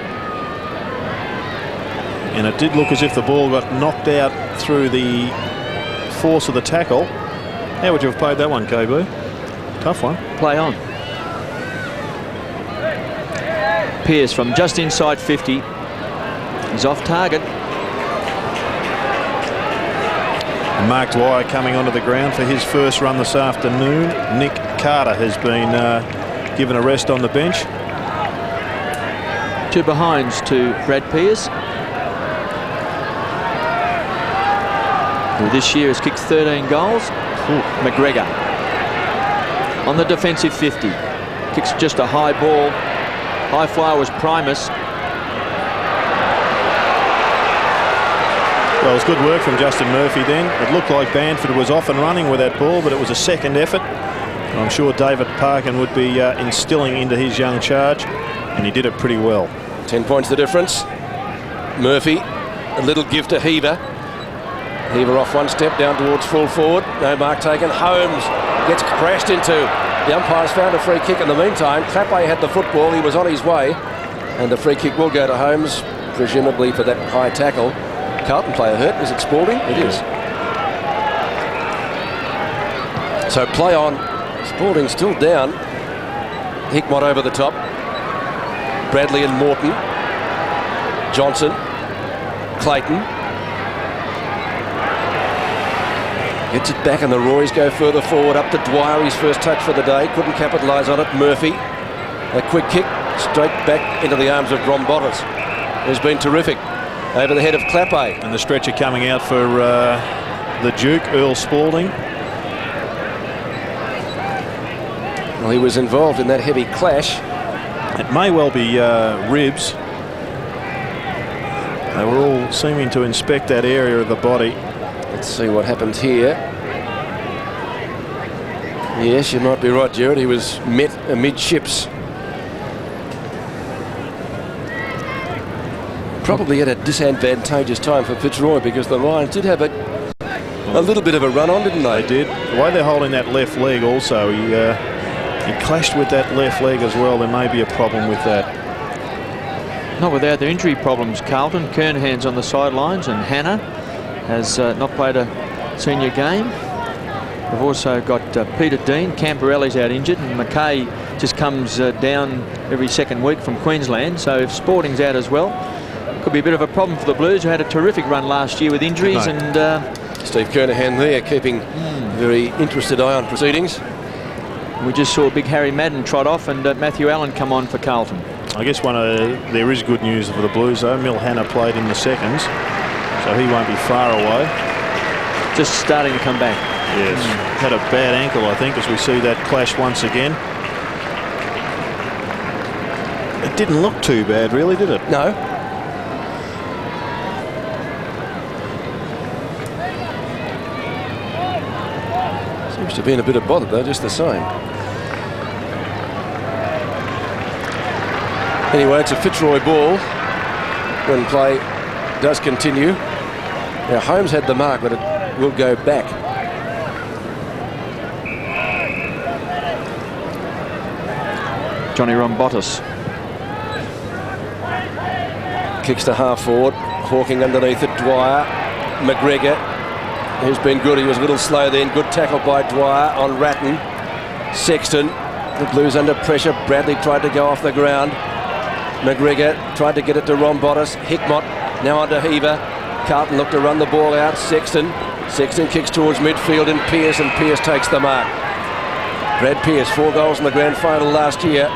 And it did look as if the ball got knocked out through the force of the tackle. How would you have played that one, KB? Tough one. Play on. Pearce from just inside 50. He's off target. And Mark Dwyer coming onto the ground for his first run this afternoon. Nick Carter has been given a rest on the bench. 2 behinds to Brad Pearce, who this year has kicked 13 goals. McGregor on the defensive 50. Kicks just a high ball. High flyer was Primus. Well, it was good work from Justin Murphy then. It looked like Bamford was off and running with that ball, but it was a second effort. And I'm sure David Parkin would be instilling into his young charge, and he did it pretty well. 10 points the difference. Murphy, a little give to Heaver. Heaver off one step down towards full forward. No mark taken. Holmes gets crashed into. The umpire's found a free kick in the meantime. Clapway had the football. He was on his way. And the free kick will go to Holmes, presumably for that high tackle. Carlton player hurt. Is it Spalding? It is. So play on. Spalding still down. Hickmott over the top. Bradley and Morton. Johnson. Clayton. Gets it back and the Roys go further forward up to Dwyer, his first touch for the day. Couldn't capitalise on it. Murphy. A quick kick straight back into the arms of Rombotis, who's been terrific. Over the head of Clapway. And the stretcher coming out for the Duke, Earl Spalding. Well, he was involved in that heavy clash. It may well be ribs. They were all seeming to inspect that area of the body. Let's see what happens here. Yes, you might be right, Jared. He was met amidships. Probably at a disadvantageous time for Fitzroy, because the Lions did have a little bit of a run on, didn't they? They did. The way they're holding that left leg also, he clashed with that left leg as well. There may be a problem with that. Not without their injury problems, Carlton. Kernhan's on the sidelines, and Hannah has not played a senior game. We've also got Peter Dean. Camporelli's out injured, and McKay just comes down every second week from Queensland. So if Spalding's out as well, could be a bit of a problem for the Blues, who had a terrific run last year with injuries. And Steve Kernahan there keeping a very interested eye on proceedings. We just saw big Harry Madden trot off, and Matthew Allen come on for Carlton. I guess there is good news for the Blues though. Mil Hannah played in the seconds. so he won't be far away. Just starting to come back. Yes, had a bad ankle, I think, as we see that clash once again. It didn't look too bad, really, did it? No. Seems to have been a bit of bother, though, just the same. Anyway, it's a Fitzroy ball when play does continue. Now, Holmes had the mark, but it will go back. Johnny Rombotis. Kicks to half forward. Hawking underneath it. Dwyer. McGregor, who's been good. He was a little slow then. Good tackle by Dwyer on Ratton. Sexton. The Blues under pressure. Bradley tried to go off the ground. McGregor tried to get it to Rombotis. Hickmott now under Heaver. Carlton looked to run the ball out. Sexton kicks towards midfield and Pearce takes the mark. Brad Pearce, 4 goals in the grand final last year.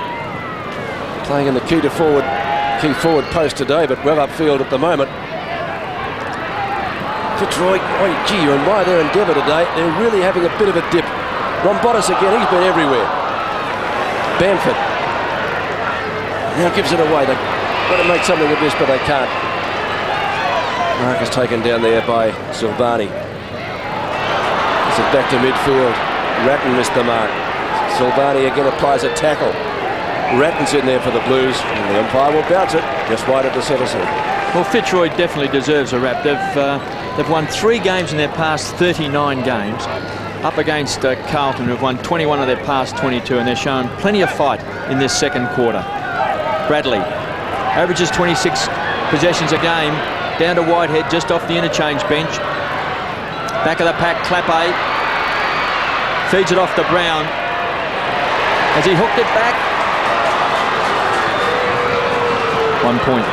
Playing in the key forward post today, but well upfield at the moment. Fitzroy, oh gee, you admire their endeavour today. They're really having a bit of a dip. Rombotis again, he's been everywhere. Bamford now gives it away. They've got to make something of this, but they can't. Mark is taken down there by Silvani. It's back to midfield. Ratton missed the mark. Silvani again applies a tackle. Ratton's in there for the Blues, and the umpire will bounce it just wide of the centre circle. Well, Fitzroy definitely deserves a rap. They've won 3 games in their past 39 games, up against Carlton, who've won 21 of their past 22, and they're showing plenty of fight in this second quarter. Bradley averages 26 possessions a game, down to Whitehead, just off the interchange bench. Back of the pack, Clappe feeds it off to Brown. Has he hooked it back? 1 point.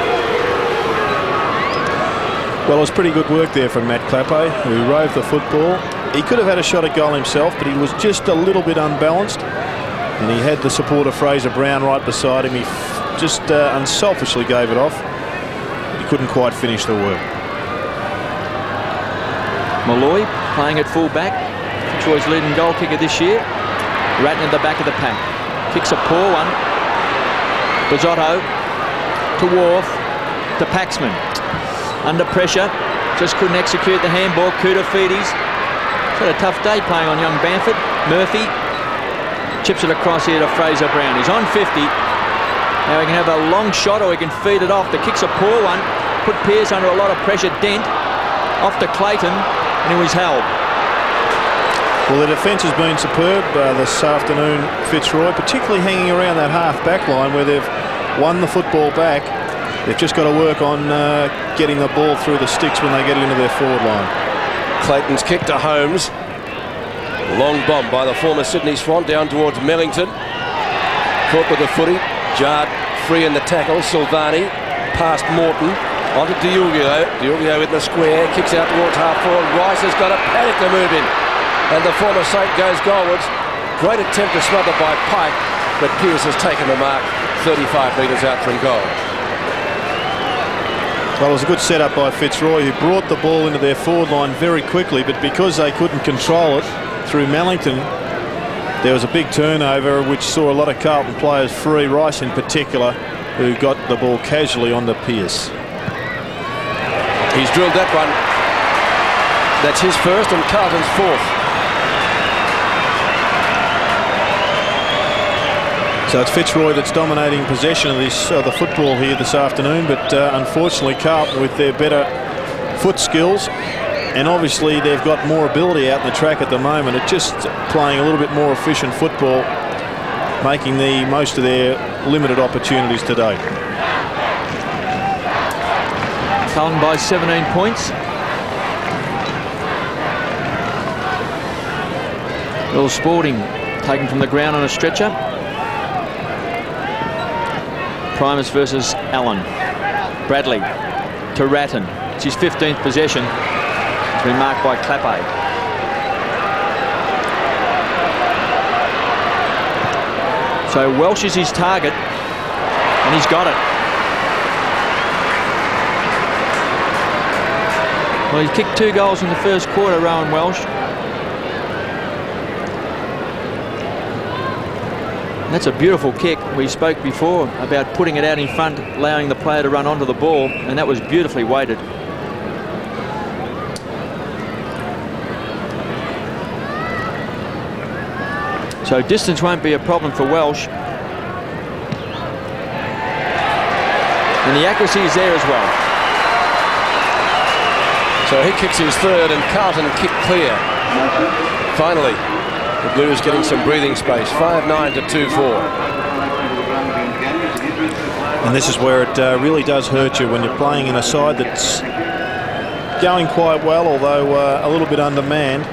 Well, it was pretty good work there from Matt Clappe, who roved the football. He could have had a shot at goal himself, but he was just a little bit unbalanced. And he had the support of Fraser Brown right beside him. He just unselfishly gave it off. He couldn't quite finish the work. Malloy playing at full back. Fitzroy's leading goal kicker this year. Ratton at the back of the pack. Kicks a poor one. Bizzotto to Wharf to Paxman. Under pressure. Just couldn't execute the handball. Koutafidis. Had a tough day playing on young Bamford. Murphy chips it across here to Fraser Brown. He's on 50. Now he can have a long shot or he can feed it off. The kick's a poor one. Put Pearce under a lot of pressure. Dent off to Clayton, and he was held. Well, the defence has been superb this afternoon, Fitzroy, particularly hanging around that half-back line where they've won the football back. They've just got to work on getting the ball through the sticks when they get into their forward line. Clayton's kick to Holmes. Long bomb by the former Sydney Swan down towards Mellington. Caught with the footy. Jard free in the tackle. Silvani past Morton. Onto Diulio. Diulio in the square. Kicks out towards half forward. Rice has got a panic to move in. And the former Saint goes goalwards. Great attempt to smother by Pike, but Pearce has taken the mark 35 metres out from goal. Well, it was a good setup by Fitzroy, who brought the ball into their forward line very quickly, but because they couldn't control it through Mellington, there was a big turnover which saw a lot of Carlton players free, Rice in particular, who got the ball casually onto Pearce. He's drilled that one. That's his first and Carlton's fourth. So it's Fitzroy that's dominating possession of the football here this afternoon, but unfortunately Carlton, with their better foot skills, and obviously they've got more ability out in the track at the moment, are just playing a little bit more efficient football, making the most of their limited opportunities today. Carlton by 17 points. Earl Sporting taken from the ground on a stretcher. Primus versus Allen. Bradley to Ratton. It's his 15th possession. It's been marked by Clappe. So Welsh is his target, and he's got it. Well, he kicked 2 goals in the first quarter, Rowan Welsh. That's a beautiful kick. We spoke before about putting it out in front, allowing the player to run onto the ball, and that was beautifully weighted. So distance won't be a problem for Welsh. And the accuracy is there as well. So he kicks his third and Carlton kick clear. Finally, the Blues getting some breathing space. 5-9 to 2-4. And this is where it really does hurt you when you're playing in a side that's going quite well, although a little bit undermanned.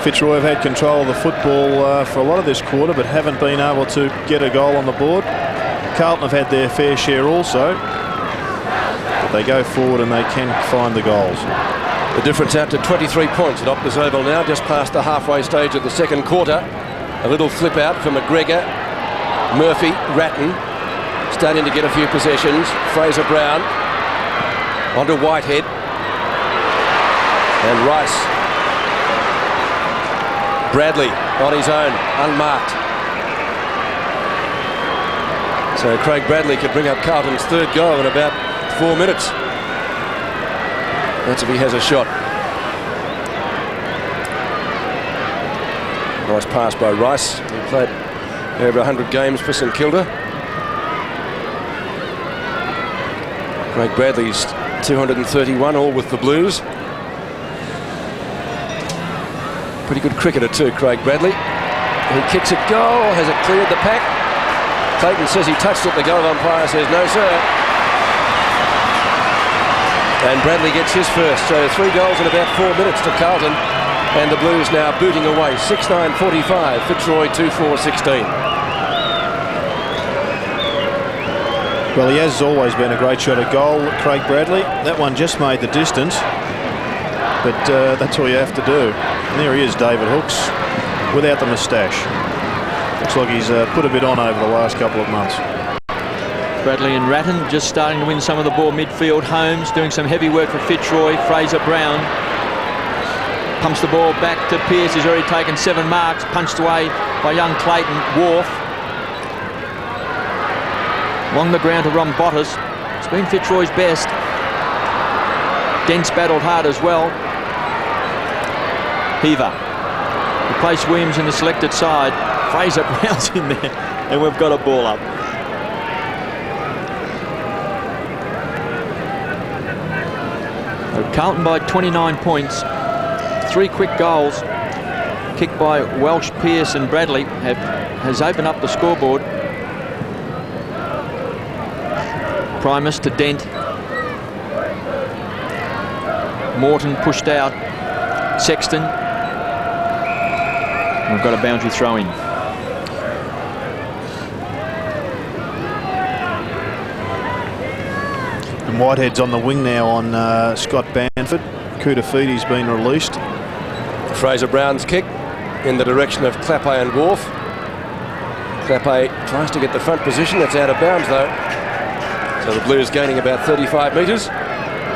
Fitzroy have had control of the football for a lot of this quarter, but haven't been able to get a goal on the board. Carlton have had their fair share also, but they go forward and they can find the goals. The difference out to 23 points at Optus Oval now, just past the halfway stage of the second quarter. A little flip out from McGregor, Murphy, Ratton, starting to get a few possessions. Fraser Brown onto Whitehead, and Rice. Bradley on his own, unmarked. So Craig Bradley could bring up Carlton's third goal in about 4 minutes. That's if he has a shot. Nice pass by Rice. He played over 100 games for St Kilda. Craig Bradley's 231, all with the Blues. Pretty good cricketer too, Craig Bradley. He kicks it goal. Has it cleared the pack? Clayton says he touched it. The goal umpire says no, sir. And Bradley gets his first. So 3 goals in about 4 minutes to Carlton. And the Blues now booting away. 6-9-45. Fitzroy 2-4-16. Well, he has always been a great shot at goal, Craig Bradley. That one just made the distance. But that's all you have to do. And there he is, David Hooks, without the moustache. Looks like he's put a bit on over the last couple of months. Bradley and Ratton just starting to win some of the ball midfield. Holmes doing some heavy work for Fitzroy. Fraser Brown pumps the ball back to Pearce. He's already taken 7 marks. Punched away by young Clayton. Wharf. Along the ground to Ron Bottas. It's been Fitzroy's best. Dent's battled hard as well. Heaver. Replace Williams in the selected side. Fraser Brown's in there. And we've got a ball up. Carlton by 29 points. 3 quick goals. Kicked by Welsh, Pearce and Bradley has opened up the scoreboard. Primus to Dent. Morton pushed out. Sexton. We've got a boundary throw in. And Whitehead's on the wing now on Scott Banford. Kutafidi's been released. Fraser Brown's kick in the direction of Clappe and Wharf. Clappe tries to get the front position. That's out of bounds though. So the Blues gaining about 35 metres,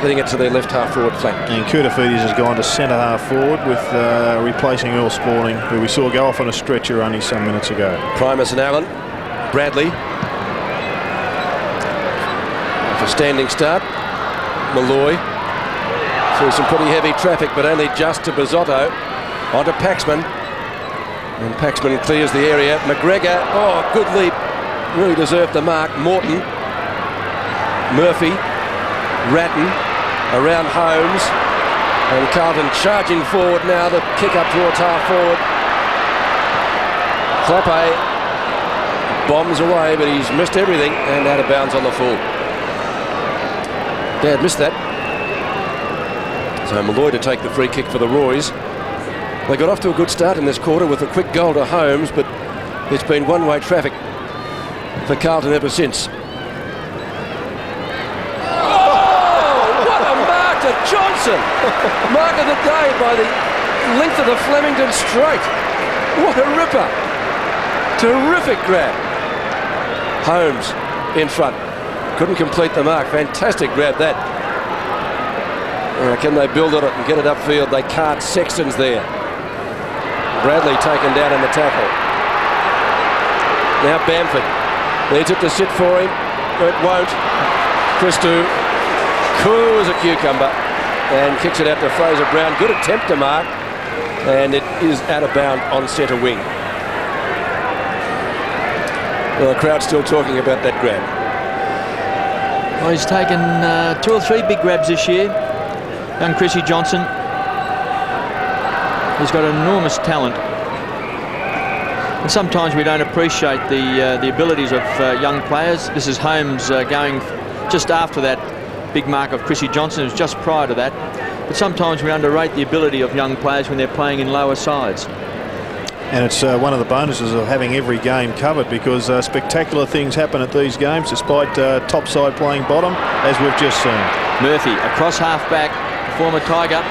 hitting it to their left half forward flank. And Kutafides has gone to centre half forward with replacing Earl Sporting, who we saw go off on a stretcher only some minutes ago. Primus and Allen. Bradley. A standing start. Malloy through some pretty heavy traffic, but only just to Bizzotto. Onto Paxman. And Paxman clears the area. McGregor, oh, good leap. Really deserved the mark. Morton. Murphy. Ratton. Around Holmes. And Carlton charging forward now. The kick up towards half forward. Clappe bombs away, but he's missed everything and out of bounds on the full. Dad missed that. So Malloy to take the free kick for the Roys. They got off to a good start in this quarter with a quick goal to Holmes, but it's been one-way traffic for Carlton ever since. Oh, what a mark to Johnson! Mark of the day by the length of the Flemington straight. What a ripper. Terrific grab. Holmes in front. Couldn't complete the mark. Fantastic grab that. Can they build on it and get it upfield? They can't. Sexton's there. Bradley taken down in the tackle. Now Bamford needs it to sit for him. It won't. Christou, cool as a cucumber, and kicks it out to Fraser Brown. Good attempt to mark, and it is out of bound on centre wing. Well, the crowd's still talking about that grab. Well, he's taken 2 or 3 big grabs this year. Young Chrissy Johnson. He's got enormous talent. And sometimes we don't appreciate the abilities of young players. This is Holmes going just after that big mark of Chrissy Johnson. It was just prior to that. But sometimes we underrate the ability of young players when they're playing in lower sides. And it's one of the bonuses of having every game covered, because spectacular things happen at these games despite top side playing bottom, as we've just seen. Murphy across half-back, former Tiger.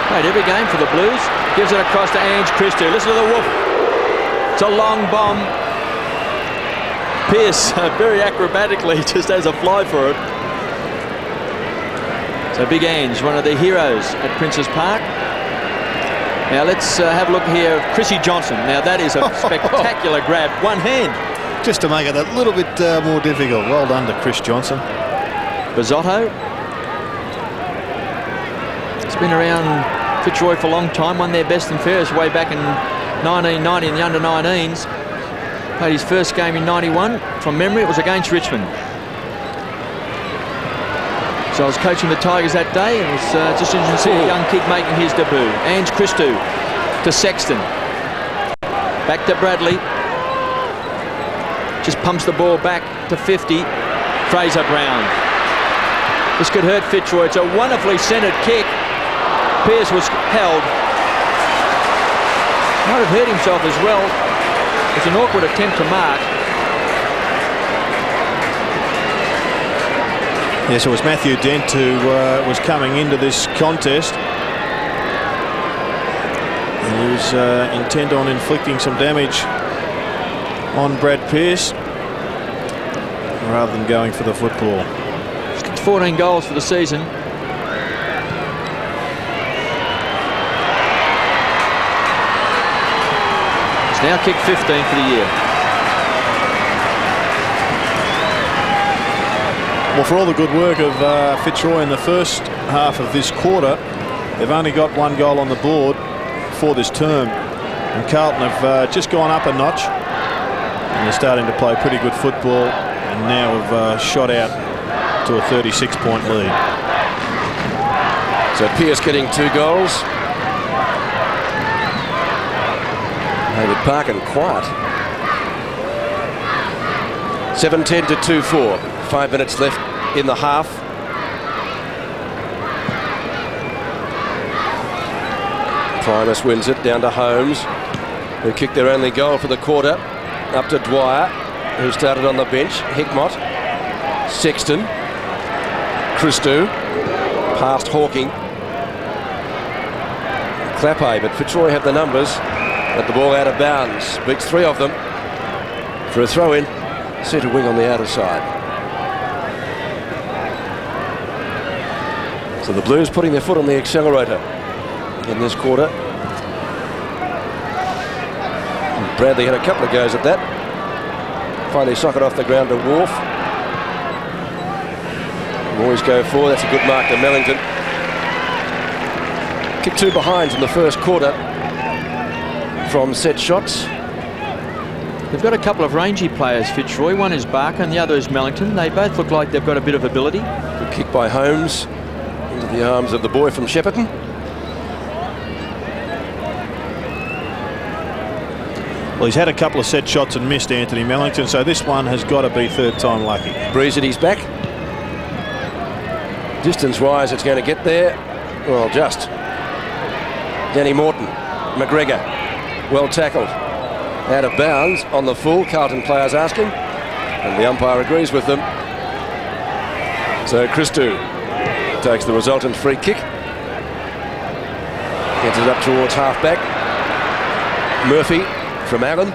Played every game for the Blues. Gives it across to Ange Christou. Listen to the whoop. It's a long bomb. Pearce very acrobatically just has a fly for it. So Big Ange, one of the heroes at Princes Park. Now let's have a look here of Chrissy Johnson. Now that is a spectacular grab. One hand. Just to make it a little bit more difficult. Well done to Chris Johnson. Bizotto. It's been around Fitzroy for a long time. Won their best and fairest way back in 1990 in the under-19s. Played his first game in 91. From memory, it was against Richmond. So I was coaching the Tigers that day, and it was just interesting to see a young kid making his debut. Ange Christou to Sexton. Back to Bradley. Just pumps the ball back to 50. Fraser Brown. This could hurt Fitzroy. It's a wonderfully centred kick. Pearce was held. Might have hurt himself as well. It's an awkward attempt to mark. Yes, it was Matthew Dent who was coming into this contest. And he was intent on inflicting some damage on Brad Pearce rather than going for the football. He's got 14 goals for the season. He's now kicked 15 for the year. Well, for all the good work of Fitzroy in the first half of this quarter, they've only got 1 goal on the board for this term. And Carlton have just gone up a notch. And they're starting to play pretty good football, and now have shot out to a 36-point lead. So Pearce getting 2 goals. David Parkin quiet. 7-10 to 2-4. 5 minutes left in the half. Primus wins it down to Holmes, who kicked their only goal for the quarter. Up to Dwyer, who started on the bench. Hickmott, Sexton, Christou, past Hawking, Clappe, but Fitzroy have the numbers. But the ball out of bounds. Beats 3 of them for a throw-in. Centre wing on the outer side. So the Blues putting their foot on the accelerator in this quarter. And Bradley had a couple of goes at that. Finally socket off the ground to Wharf. Always go forward. That's a good mark to Mellington. Kicked 2 behinds in the first quarter from set shots. They've got a couple of rangy players, Fitzroy. One is Barker and the other is Mellington. They both look like they've got a bit of ability. Good kick by Holmes into the arms of the boy from Shepparton. Well, he's had a couple of set shots and missed, Anthony Mellington, so this one has got to be 3rd time lucky. Breeze at his back. Distance-wise, it's going to get there. Well, just. Danny Morton. McGregor. Well tackled. Out of bounds on the full. Carlton players asking. And the umpire agrees with them. So Christou takes the resultant free kick. Gets it up towards half-back. Murphy from Allen.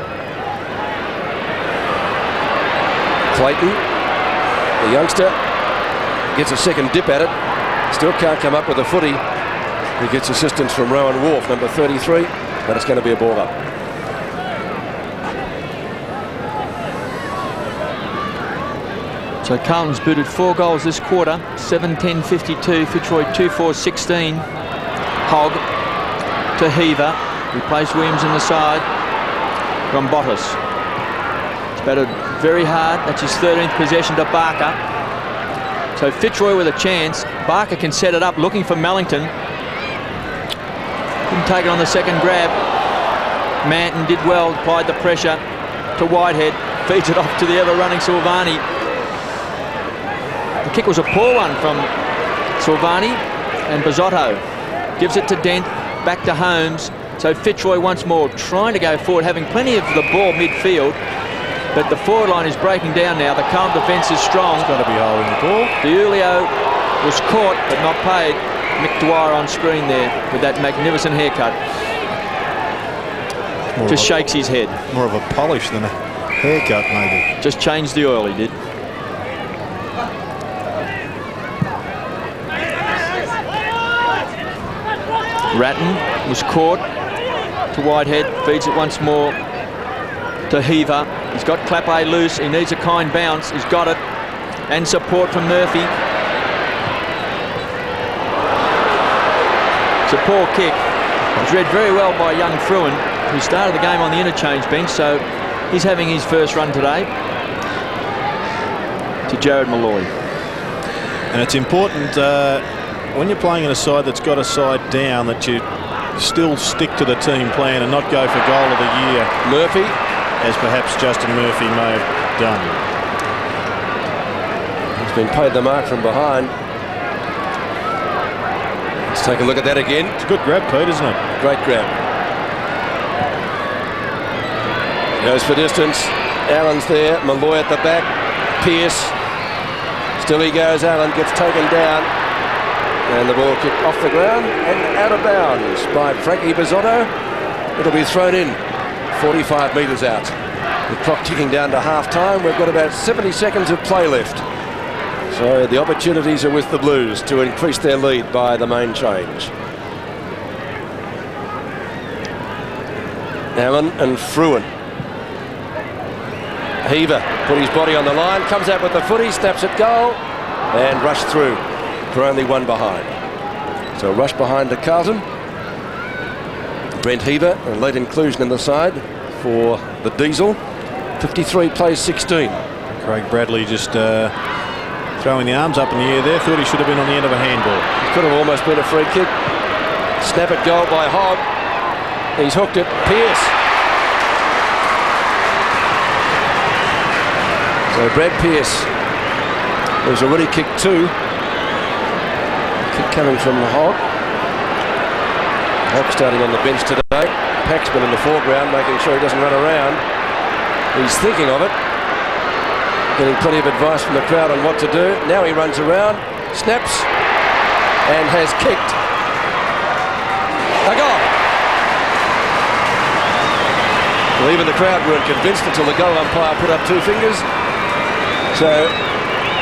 Clayton, the youngster, gets a second dip at it. Still can't come up with a footy. He gets assistance from Rowan Wolf, number 33, but it's going to be a ball up. So Carlton's booted 4 goals this quarter. 7-10-52. Fitzroy 2-4-16. Hogg to Heaver. Replaced Williams in the side. Rombotis. It's batted very hard. That's his 13th possession to Barker. So Fitzroy with a chance. Barker can set it up, looking for Mellington. Couldn't take it on the second grab. Manton did well, applied the pressure to Whitehead. Feeds it off to the ever-running Silvani. The kick was a poor one from Silvani, and Bizzotto gives it to Dent, back to Holmes. So Fitzroy once more trying to go forward, having plenty of the ball midfield, but the forward line is breaking down now. The Carlton defence is strong. It's got to be holding the ball. DiUlio was caught but not paid. Mick Dwyer on screen there with that magnificent haircut. Just shakes his head. More of a polish than a haircut, maybe. Just changed the oil, he did. Ratton was caught to Whitehead, feeds it once more to Heaver. He's got Clappe loose, he needs a kind bounce, he's got it, and support from Murphy. It's a poor kick. It was read very well by young Fruin, who started the game on the interchange bench, so he's having his first run today. To Jared Malloy. And it's important when you're playing in a side that's got a side down that you still stick to the team plan and not go for goal of the year. Murphy, as perhaps Justin Murphy may have done. he's been paid the mark from behind. Let's take a look at that again. It's a good grab, Pete, isn't it? Great grab. Goes for distance. Allen's there. Malloy at the back. Pearce. Still he goes. Allen gets taken down. And the ball kicked off the ground and out of bounds by Frankie Bizzotto. It'll be thrown in 45 metres out. The clock ticking down to half-time. We've got about 70 seconds of play left. So the opportunities are with the Blues to increase their lead by the main change. Allen and Fruin. Heaver put his body on the line, comes out with the footy, snaps at goal, and rushed through for only one behind. So rush behind to Carlton. Brent Heaver, a late inclusion in the side for the Diesel. 53 plays 16. Craig Bradley just throwing the arms up in the air there. Thought he should have been on the end of a handball. Could have almost been a free kick. Snap at goal by Hogg. He's hooked it. Pearce. So Brad Pearce, who's already kicked 2. Kick coming from Hogg. Hogg starting on the bench today. Paxman in the foreground, making sure he doesn't run around. He's thinking of it. Getting plenty of advice from the crowd on what to do. Now he runs around, snaps, and has kicked. A goal. Well, even the crowd weren't convinced until the goal umpire put up 2 fingers. So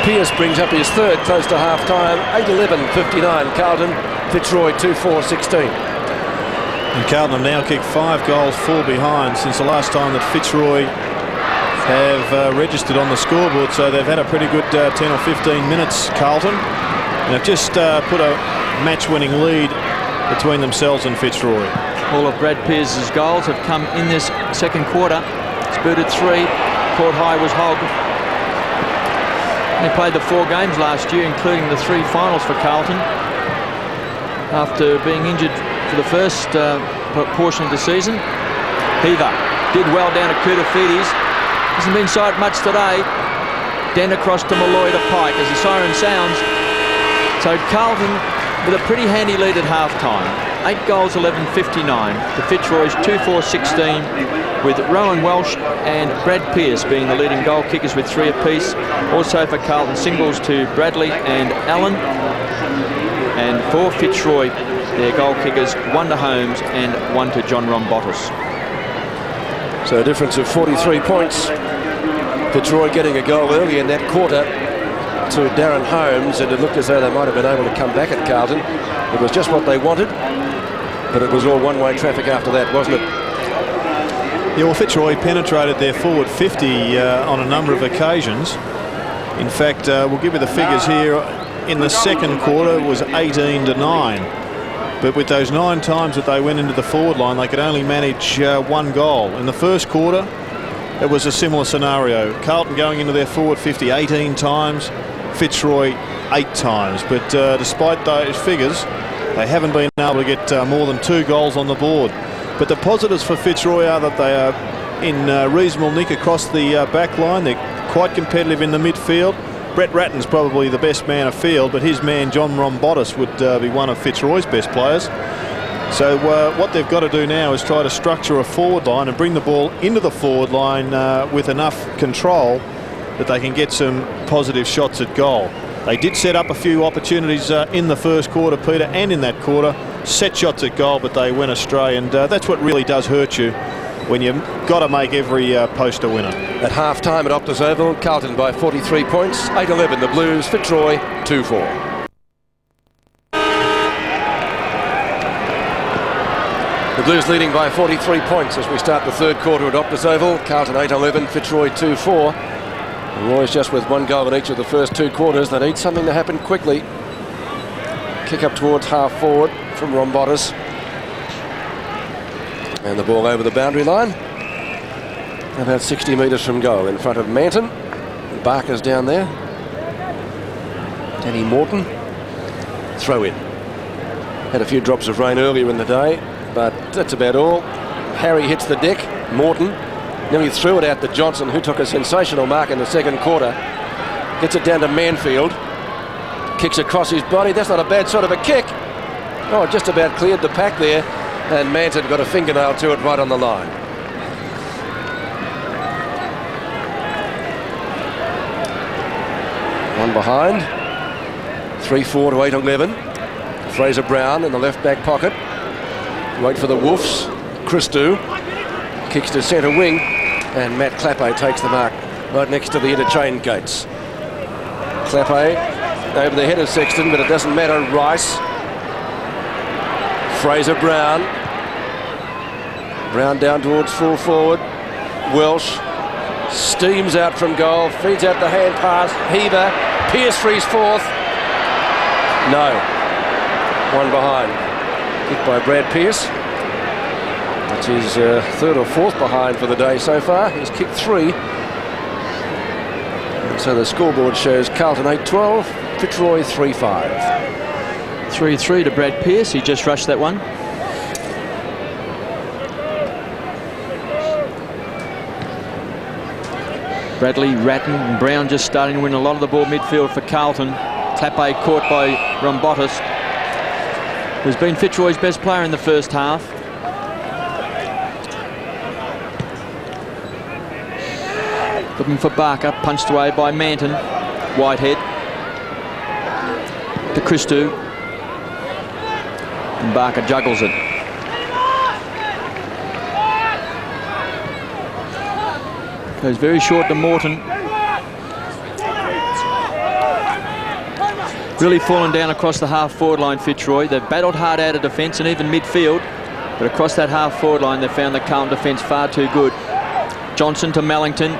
Pearce brings up his 3rd close to half-time. 8-11-59 Carlton. Fitzroy 2-4-16. And Carlton have now kicked 5 goals, 4 behind since the last time that Fitzroy have registered on the scoreboard. So they've had a pretty good 10 or 15 minutes, Carlton. And they've just put a match-winning lead between themselves and Fitzroy. All of Brad Pearce's goals have come in this second quarter. He's booted 3. Caught high was Hogg. He played the 4 games last year, including the 3 finals for Carlton, after being injured for the first portion of the season. Heaver did well down at Koutafidis. Hasn't been sighted much today. Then across to Malloy to Pike as the siren sounds. So Carlton with a pretty handy lead at half-time. 8 goals, 11-59 to Fitzroy's 2-4-16, with Rowan Welsh and Brad Pearce being the leading goal kickers with 3 apiece. Also for Carlton, singles to Bradley and Allen. And for Fitzroy, their goal kickers, 1 to Holmes and 1 to John Rombotis. So a difference of 43 points. Fitzroy getting a goal early in that quarter to Darren Holmes, and it looked as though they might have been able to come back at Carlton. It was just what they wanted, but it was all one-way traffic after that, wasn't it? Yeah, well, Fitzroy penetrated their forward 50 on a number of occasions. In fact, we'll give you the figures here. In the second quarter, it was 18-9. But with those 9 times that they went into the forward line, they could only manage 1 goal. In the first quarter, it was a similar scenario. Carlton going into their forward 50 18 times, Fitzroy 8 times. But despite those figures, they haven't been able to get more than 2 goals on the board. But the positives for Fitzroy are that they are in reasonable nick across the back line. They're quite competitive in the midfield. Brett Ratton's probably the best man afield, but his man John Rombotis would be one of Fitzroy's best players. So what they've got to do now is try to structure a forward line and bring the ball into the forward line with enough control that they can get some positive shots at goal. They did set up a few opportunities in the first quarter, Peter, and in that quarter. Set shots at goal, but they went astray, and that's what really does hurt you when you've got to make every post a winner. At half-time at Optus Oval, Carlton by 43 points, 8-11 the Blues, Fitzroy 2-4. The Blues leading by 43 points as we start the third quarter at Optus Oval. Carlton 8-11, Fitzroy 2-4. And Roy's just with 1 goal in each of the first 2 quarters. They need something to happen quickly. Kick up towards half forward from Rombotis. And the ball over the boundary line. About 60 metres from goal in front of Manton. Barker's down there. Danny Morton. Throw in. Had a few drops of rain earlier in the day, but that's about all. Harry hits the deck. Morton nearly threw it out to Johnson, who took a sensational mark in the second quarter. Gets it down to Manfield. Kicks across his body. That's not a bad sort of a kick. Oh, just about cleared the pack there. And Manton got a fingernail to it right on the line. One behind. 3-4 to 8-11. Fraser Brown in the left back pocket. Wait for the Wolves. Christou kicks to centre wing. And Matt Clappe takes the mark right next to the interchange gates. Clappe over the head of Sexton, but it doesn't matter. Rice. Fraser Brown. Brown down towards full forward. Welsh steams out from goal, feeds out the hand pass. Heaver. Pearce for his 4th. No. 1 behind. Kicked by Brad Pearce. That's his 3rd or 4th behind for the day so far. He's kicked 3. And so the scoreboard shows Carlton 8-12, Fitzroy 3-5. 3-3 to Brad Pearce. He just rushed that one. Bradley, Ratton and Brown just starting to win a lot of the ball midfield for Carlton. Clappe caught by Rombotis, who's been Fitzroy's best player in the first half. Looking for Barker, punched away by Manton. Whitehead to Christou. And Barker juggles it. Goes very short to Morton. Really fallen down across the half-forward line, Fitzroy. They've battled hard out of defence and even midfield. But across that half-forward line, they've found the Carlton defence far too good. Johnson to Mellington.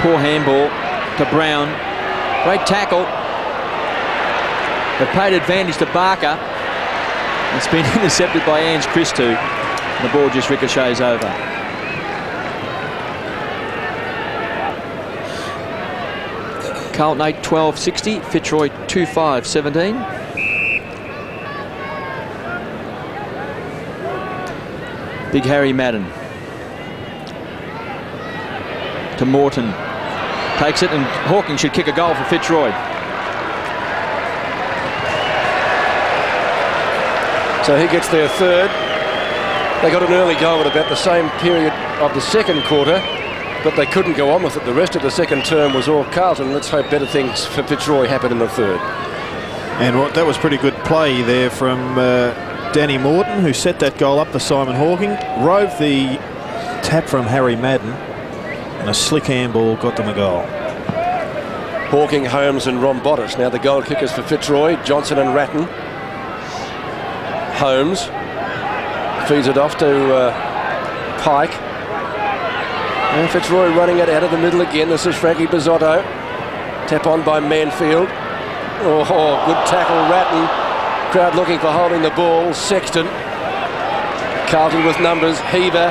Poor handball to Brown. Great tackle. They've paid advantage to Barker. It's been intercepted by Ange Christou. The ball just ricochets over. Carlton 8-12-60, Fitzroy 2-5-17. Big Harry Madden. To Morton. Takes it, and Hawking should kick a goal for Fitzroy. So he gets their 3rd. They got an early goal at about the same period of the second quarter, but they couldn't go on with it. The rest of the second term was all Carlton. Let's hope better things for Fitzroy happen in the 3rd. And that was pretty good play there from Danny Morton, who set that goal up for Simon Hawking. Rove the tap from Harry Madden, and a slick handball got them a goal. Hawking, Holmes and Rombotis. Now the goal kickers for Fitzroy, Johnson and Ratton. Holmes feeds it off to Pike. And Fitzroy running it out of the middle again. This is Frankie Bizzotto. Tap on by Manfield. Oh, good tackle, Ratton. Crowd looking for holding the ball. Sexton. Carlton with numbers. Heaver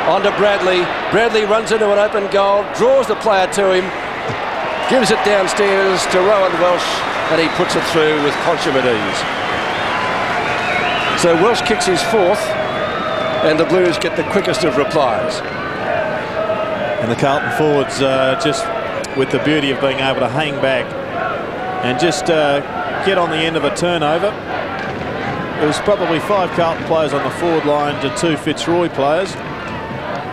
on to Bradley. Bradley runs into an open goal, draws the player to him, gives it downstairs to Rowan Welsh, and he puts it through with consummate ease. So Welsh kicks his fourth, and the Blues get the quickest of replies. And the Carlton forwards just with the beauty of being able to hang back and just get on the end of a turnover. There was probably 5 Carlton players on the forward line to 2 Fitzroy players.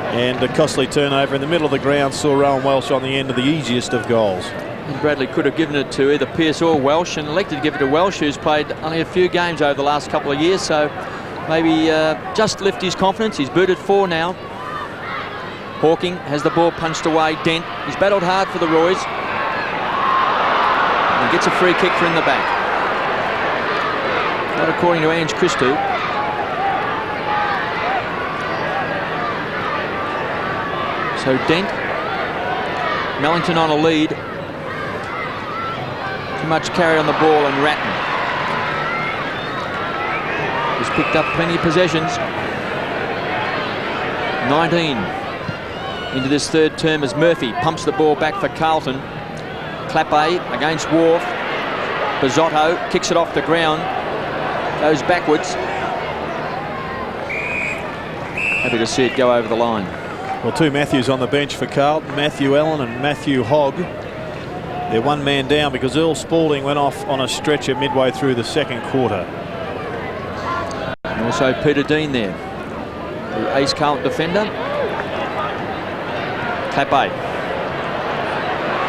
And a costly turnover in the middle of the ground saw Rowan Welsh on the end of the easiest of goals. And Bradley could have given it to either Pearce or Welsh, and elected to give it to Welsh, who's played only a few games over the last couple of years, so maybe just lift his confidence. He's booted 4 now. Hawking has the ball punched away. Dent, he's battled hard for the Roys. And he gets a free kick for in the back. Not according to Ange Christou. So Dent, Mellington on a lead. Too much carry on the ball, and Ratton has picked up plenty of possessions. 19 into this third term as Murphy pumps the ball back for Carlton. Clappe against Wharf. Bizzotto kicks it off the ground, goes backwards. Happy to see it go over the line. Well, 2 Matthews on the bench for Carlton, Matthew Allen and Matthew Hogg. They're 1 man down because Earl Spalding went off on a stretcher midway through the second quarter. And also Peter Dean there, the ace Carlton defender. Clappe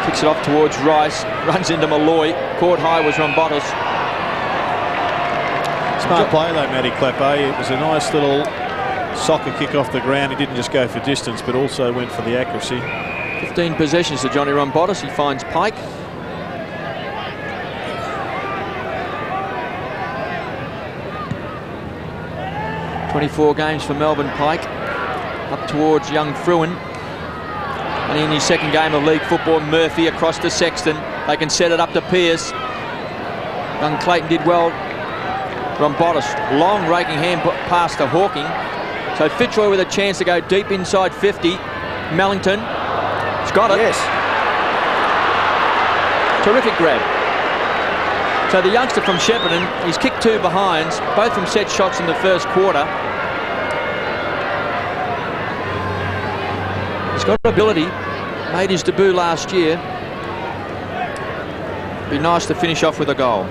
kicks it off towards Rice, runs into Malloy. Caught high was Rombotis. Smart play though, Matty Clappe. It was a nice little soccer kick off the ground. He didn't just go for distance, but also went for the accuracy. 15 possessions to Johnny Rombotis. He finds Pike. "24 games for Melbourne Pike, up towards young Fruin. And in his second game of league football, Murphy across to Sexton. They can set it up to Pearce. Young Clayton did well. Rombotis, long raking hand pass to Hawking. So Fitzroy with a chance to go deep inside 50. Mellington, he's got it. Yes. Terrific grab. So the youngster from Shepparton, he's kicked 2 behinds, both from set shots in the first quarter. He's got ability, made his debut last year. Be nice to finish off with a goal.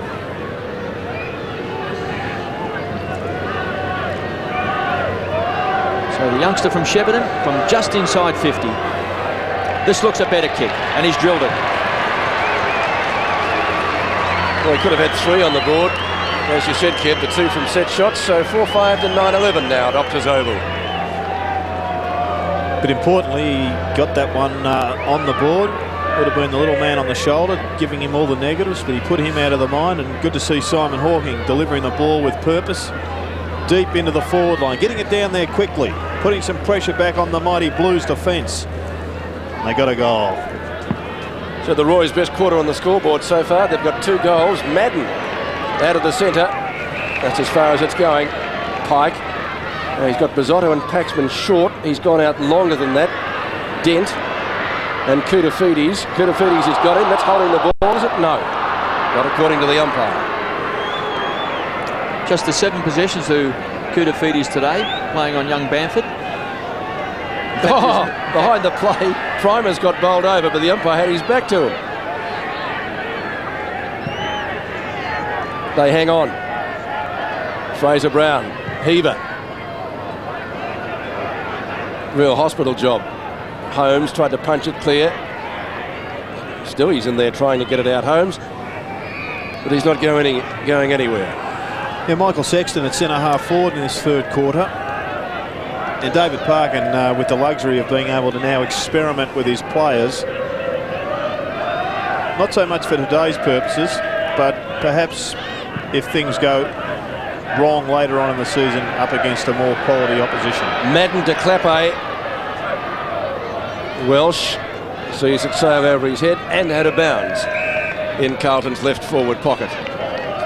So the youngster from Shepparton from just inside 50. This looks a better kick, and he's drilled it. Well, he could have had 3 on the board, as you said, Kid, the 2 from set shots, so 4-5 to 9-11 now at Optus Oval. But importantly, he got that one on the board. Would have been the little man on the shoulder, giving him all the negatives, but he put him out of the mind, and good to see Simon Hawking delivering the ball with purpose. Deep into the forward line, getting it down there quickly, putting some pressure back on the mighty Blues defence. They got a goal. So the Roy's best quarter on the scoreboard so far. They've got 2 goals. Madden out of the centre. That's as far as it's going. Pike. He's got Bizzotto and Paxman short. He's gone out longer than that. Dent and Koutoufides. Koutoufides has got him. That's holding the ball, is it? No. Not according to the umpire. Just the 7 possessions to Koutoufides today, playing on young Bamford. Behind the play, Primer's got bowled over, but the umpire had his back to him. They hang on. Fraser Brown, Heaver. Real hospital job. Holmes tried to punch it clear. Still he's in there trying to get it out, Holmes. But he's not going anywhere. Yeah, Michael Sexton at centre half forward in this third quarter. And David Parkin with the luxury of being able to now experiment with his players. not so much for today's purposes, but perhaps if things go wrong later on in the season up against a more quality opposition. Madden to Clappe. Welsh sees it sail over his head and out of bounds in Carlton's left forward pocket.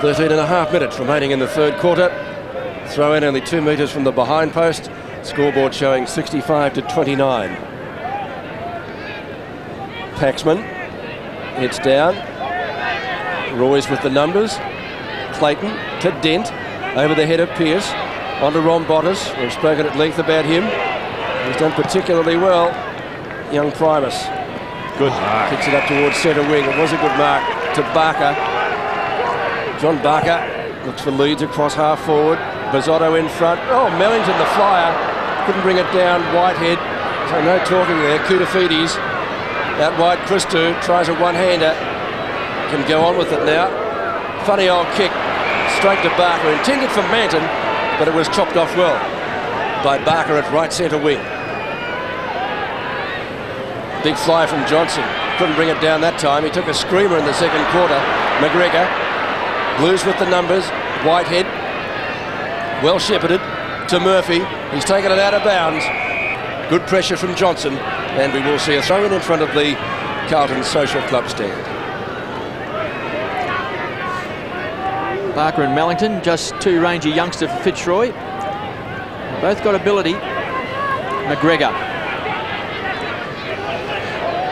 13.5 minutes remaining in the third quarter. Throw in only 2 metres from the behind post. Scoreboard showing 65-29. Paxman heads down. Roy's with the numbers. Clayton to Dent over the head of Pearce. On to Ron Bottas. We've spoken at length about him. He's done particularly well. Young Primus. Good mark. Kicks it up towards centre wing. It was a good mark to Barker. John Barker looks for leads across half forward. Bizzotto in front. Oh, Mellington the flyer. Couldn't bring it down. Whitehead. So no talking there. Koutafidis out wide. Christou tries a one-hander. Can go on with it now. Funny old kick. Straight to Barker. Intended for Manton, but it was chopped off well by Barker at right centre wing. Big fly from Johnson. Couldn't bring it down that time. He took a screamer in the second quarter. McGregor. Blues with the numbers. Whitehead. Well shepherded to Murphy. He's taken it out of bounds. Good pressure from Johnson. And we will see a throw in front of the Carlton Social Club stand. Barker and Mellington, just two rangy youngsters for Fitzroy. Both got ability. McGregor.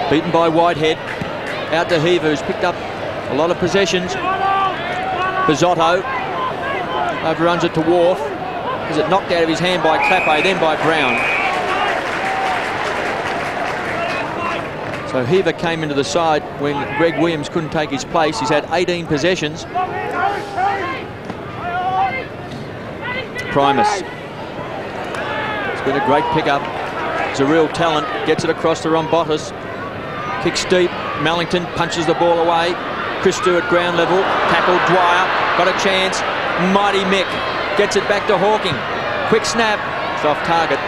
Beaten by Whitehead. Out to Heaver, who's picked up a lot of possessions. Bizzotto overruns it to Wharf. Has it knocked out of his hand by Clappe, then by Brown. So Heaver came into the side when Greg Williams couldn't take his place. He's had 18 possessions. Primus. It's been a great pickup. He's a real talent. Gets it across to Ron Bottas. Kicks deep. Mellington punches the ball away. Christou at ground level. Tackled Dwyer. Got a chance. Mighty Mick. Gets it back to Hawking. Quick snap. It's off target.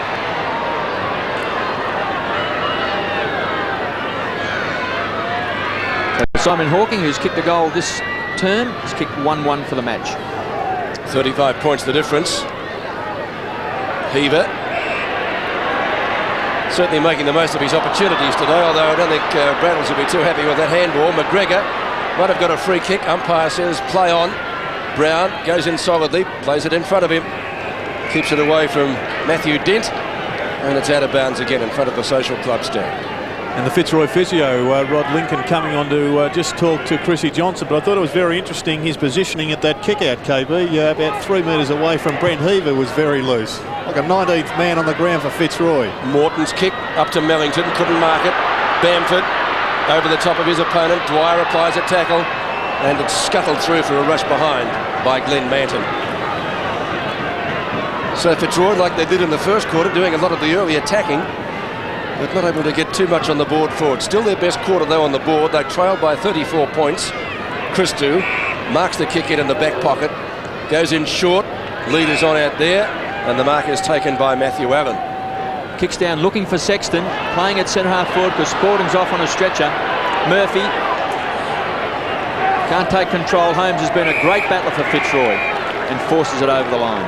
So Simon Hawking, who's kicked a goal this term, has kicked 1-1 for the match. 35 points the difference. Heaver certainly making the most of his opportunities today, although I don't think Braddles will be too happy with that handball. McGregor might have got a free kick. Umpire says play on. Brown goes in solidly, plays it in front of him, keeps it away from Matthew Dent, and it's out of bounds again in front of the Social Club stand. And the Fitzroy physio, Rod Lincoln, coming on to just talk to Chrissy Johnson, but I thought it was very interesting his positioning at that kick-out, KB, about 3 metres away from Brent Heaver, was very loose. Like a 19th man on the ground for Fitzroy. Morton's kick up to Mellington, couldn't mark it. Bamford over the top of his opponent. Dwyer applies a tackle, and it's scuttled through for a rush behind by Glenn Manton. So Fitzroy, like they did in the first quarter, doing a lot of the early attacking, but not able to get too much on the board forward. Still their best quarter though on the board. They trailed by 34 points. Christou marks the kick in the back pocket, goes in short, leaders on out there, and the mark is taken by Matthew Allen. Kicks down looking for Sexton, playing at centre half forward because Sporting's off on a stretcher. Murphy can't take control. Holmes has been a great battler for Fitzroy and forces it over the line.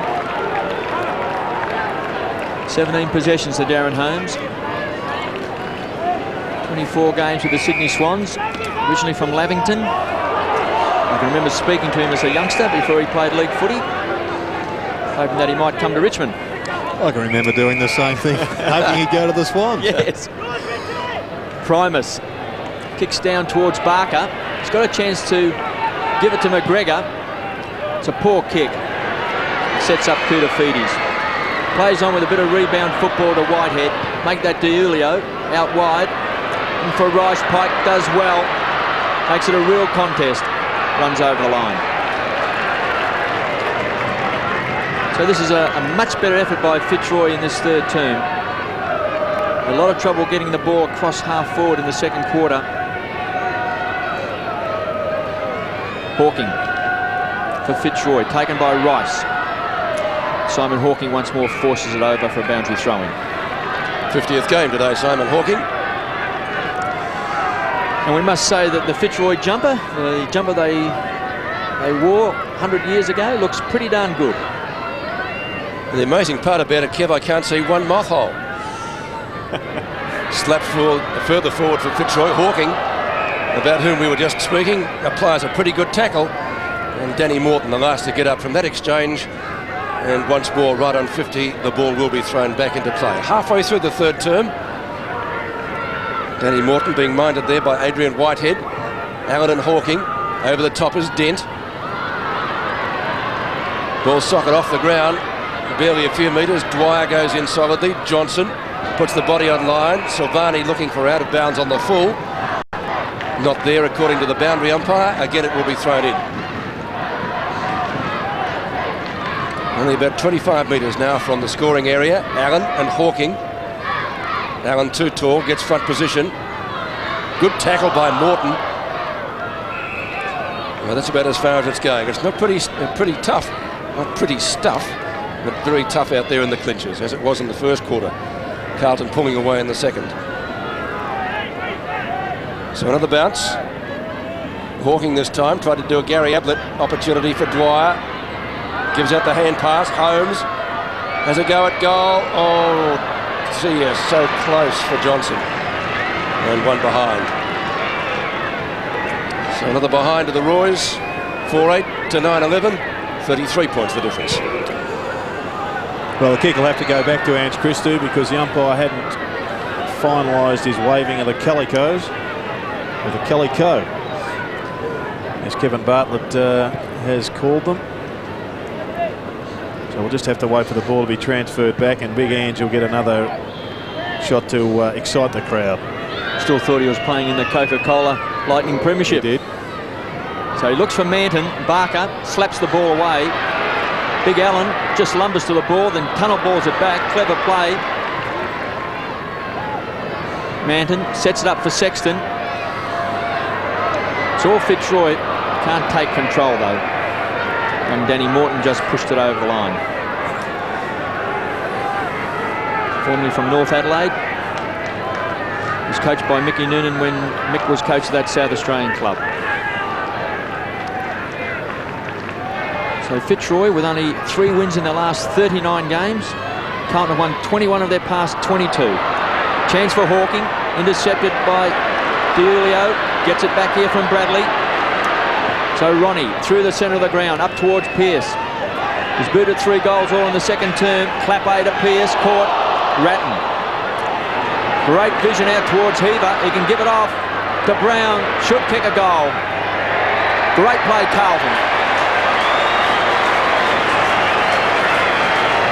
17 possessions to Darren Holmes. 24 games with the Sydney Swans, originally from Lavington. I can remember speaking to him as a youngster before he played league footy, hoping that he might come to Richmond. I can remember doing the same thing, hoping he'd go to the Swans. Yes. Primus kicks down towards Barker. He's got a chance to give it to McGregor. It's a poor kick. Sets up Koutafidis. Plays on with a bit of rebound football to Whitehead. Make that DiUlio out wide. And for Rice, Pike does well. Makes it a real contest. Runs over the line. So this is a much better effort by Fitzroy in this third term. A lot of trouble getting the ball across half forward in the second quarter. Hawking for Fitzroy, taken by Rice. Simon Hawking once more forces it over for a boundary throw-in. 50th game today, Simon Hawking. And we must say that the Fitzroy jumper, the jumper they wore 100 years ago, looks pretty darn good. The amazing part about it, Kev, I can't see one moth hole. Slap further forward for Fitzroy. Hawking, about whom we were just speaking, applies a pretty good tackle. And Danny Morton, the last to get up from that exchange. And once more, right on 50, the ball will be thrown back into play. Halfway through the third term, Danny Morton being minded there by Adrian Whitehead. Allen and Hawking. Over the top is Dent. Ball socket off the ground. Barely a few metres. Dwyer goes in solidly. Johnson puts the body on line. Silvani looking for out of bounds on the full. Not there according to the boundary umpire. Again, it will be thrown in. Only about 25 metres now from the scoring area. Allen and Hawking. Allen too tall, gets front position. Good tackle by Morton. Well, that's about as far as it's going. It's not pretty tough. Not pretty stuff, but very tough out there in the clinches, as it was in the first quarter. Carlton pulling away in the second. So another bounce. Hawking this time tried to do a Gary Ablett opportunity for Dwyer. Gives out the hand pass. Holmes has a go at goal. Oh, gee, yes, so close for Johnson. And one behind. So another behind to the Roys. 4-8 to 9-11. 33 points the difference. Well, the kick will have to go back to Ange Christou because the umpire hadn't finalised his waving of the Calicos with a Calico, as Kevin Bartlett has called them. So we'll just have to wait for the ball to be transferred back, and Big Ange will get another shot to excite the crowd. Still thought he was playing in the Coca-Cola Lightning Premiership. He did. So he looks for Manton. Barker slaps the ball away. Big Allen just lumbers to the ball, then tunnel balls it back. Clever play. Manton sets it up for Sexton. It's all Fitzroy. Can't take control though. And Danny Morton just pushed it over the line. Formerly from North Adelaide. He was coached by Mickey Noonan when Mick was coach of that South Australian club. So Fitzroy with only 3 wins in their last 39 games. Carlton have won 21 of their past 22. Chance for Hawking, intercepted by DiIulio. Gets it back here from Bradley. So Ronnie through the centre of the ground, up towards Pearce. He's booted 3 goals all in the second term. Clap A to Pearce, caught Ratton. Great vision out towards Heaver. He can give it off to Brown. Should kick a goal. Great play, Carlton.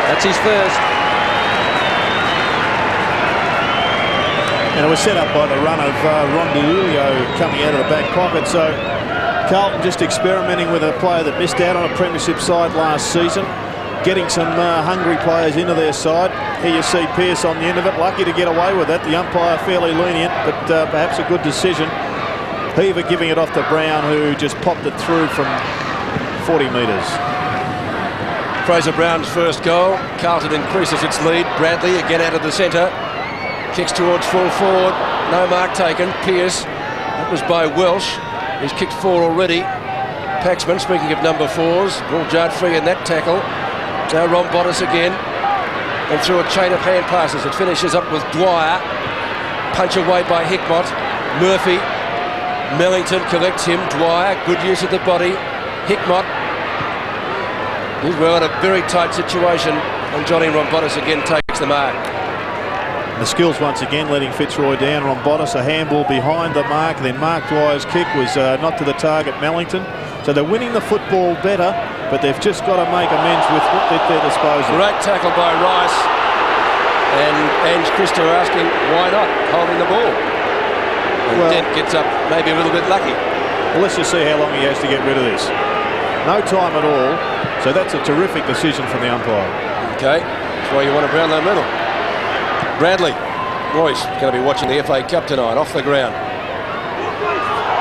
That's his first. And it was set up by the run of Ron DiIulio coming out of the back pocket. So Carlton just experimenting with a player that missed out on a premiership side last season, getting some hungry players into their side. Here you see Pearce on the end of it, lucky to get away with it. The umpire fairly lenient, but perhaps a good decision. Heaver giving it off to Brown, who just popped it through from 40 metres. Fraser Brown's first goal. Carlton increases its lead. Bradley again out of the centre. Kicks towards full forward. No mark taken. Pearce. That was by Welsh. He's kicked 4 already. Paxman, speaking of number 4s, ball jarred free in that tackle. Now Ron Bottas again. And through a chain of hand passes, it finishes up with Dwyer. Punch away by Hickmott. Murphy. Mellington collects him. Dwyer, good use of the body. Hickmott. We're in a very tight situation, and Johnny Rombotis again takes the mark. The skills once again letting Fitzroy down. Rombotis a handball behind the mark, then Mark Dwyer's kick was not to the target, Mellington. So they're winning the football better, but they've just got to make amends with what they're at their disposal. Great tackle by Rice, and Ange Christou asking why not, holding the ball. And Dent gets up maybe a little bit lucky. Well, let's just see how long he has to get rid of this. No time at all, so that's a terrific decision from the umpire. Okay, that's why you want a Brownlow medal. Bradley, Royce going to be watching the FA Cup tonight, off the ground.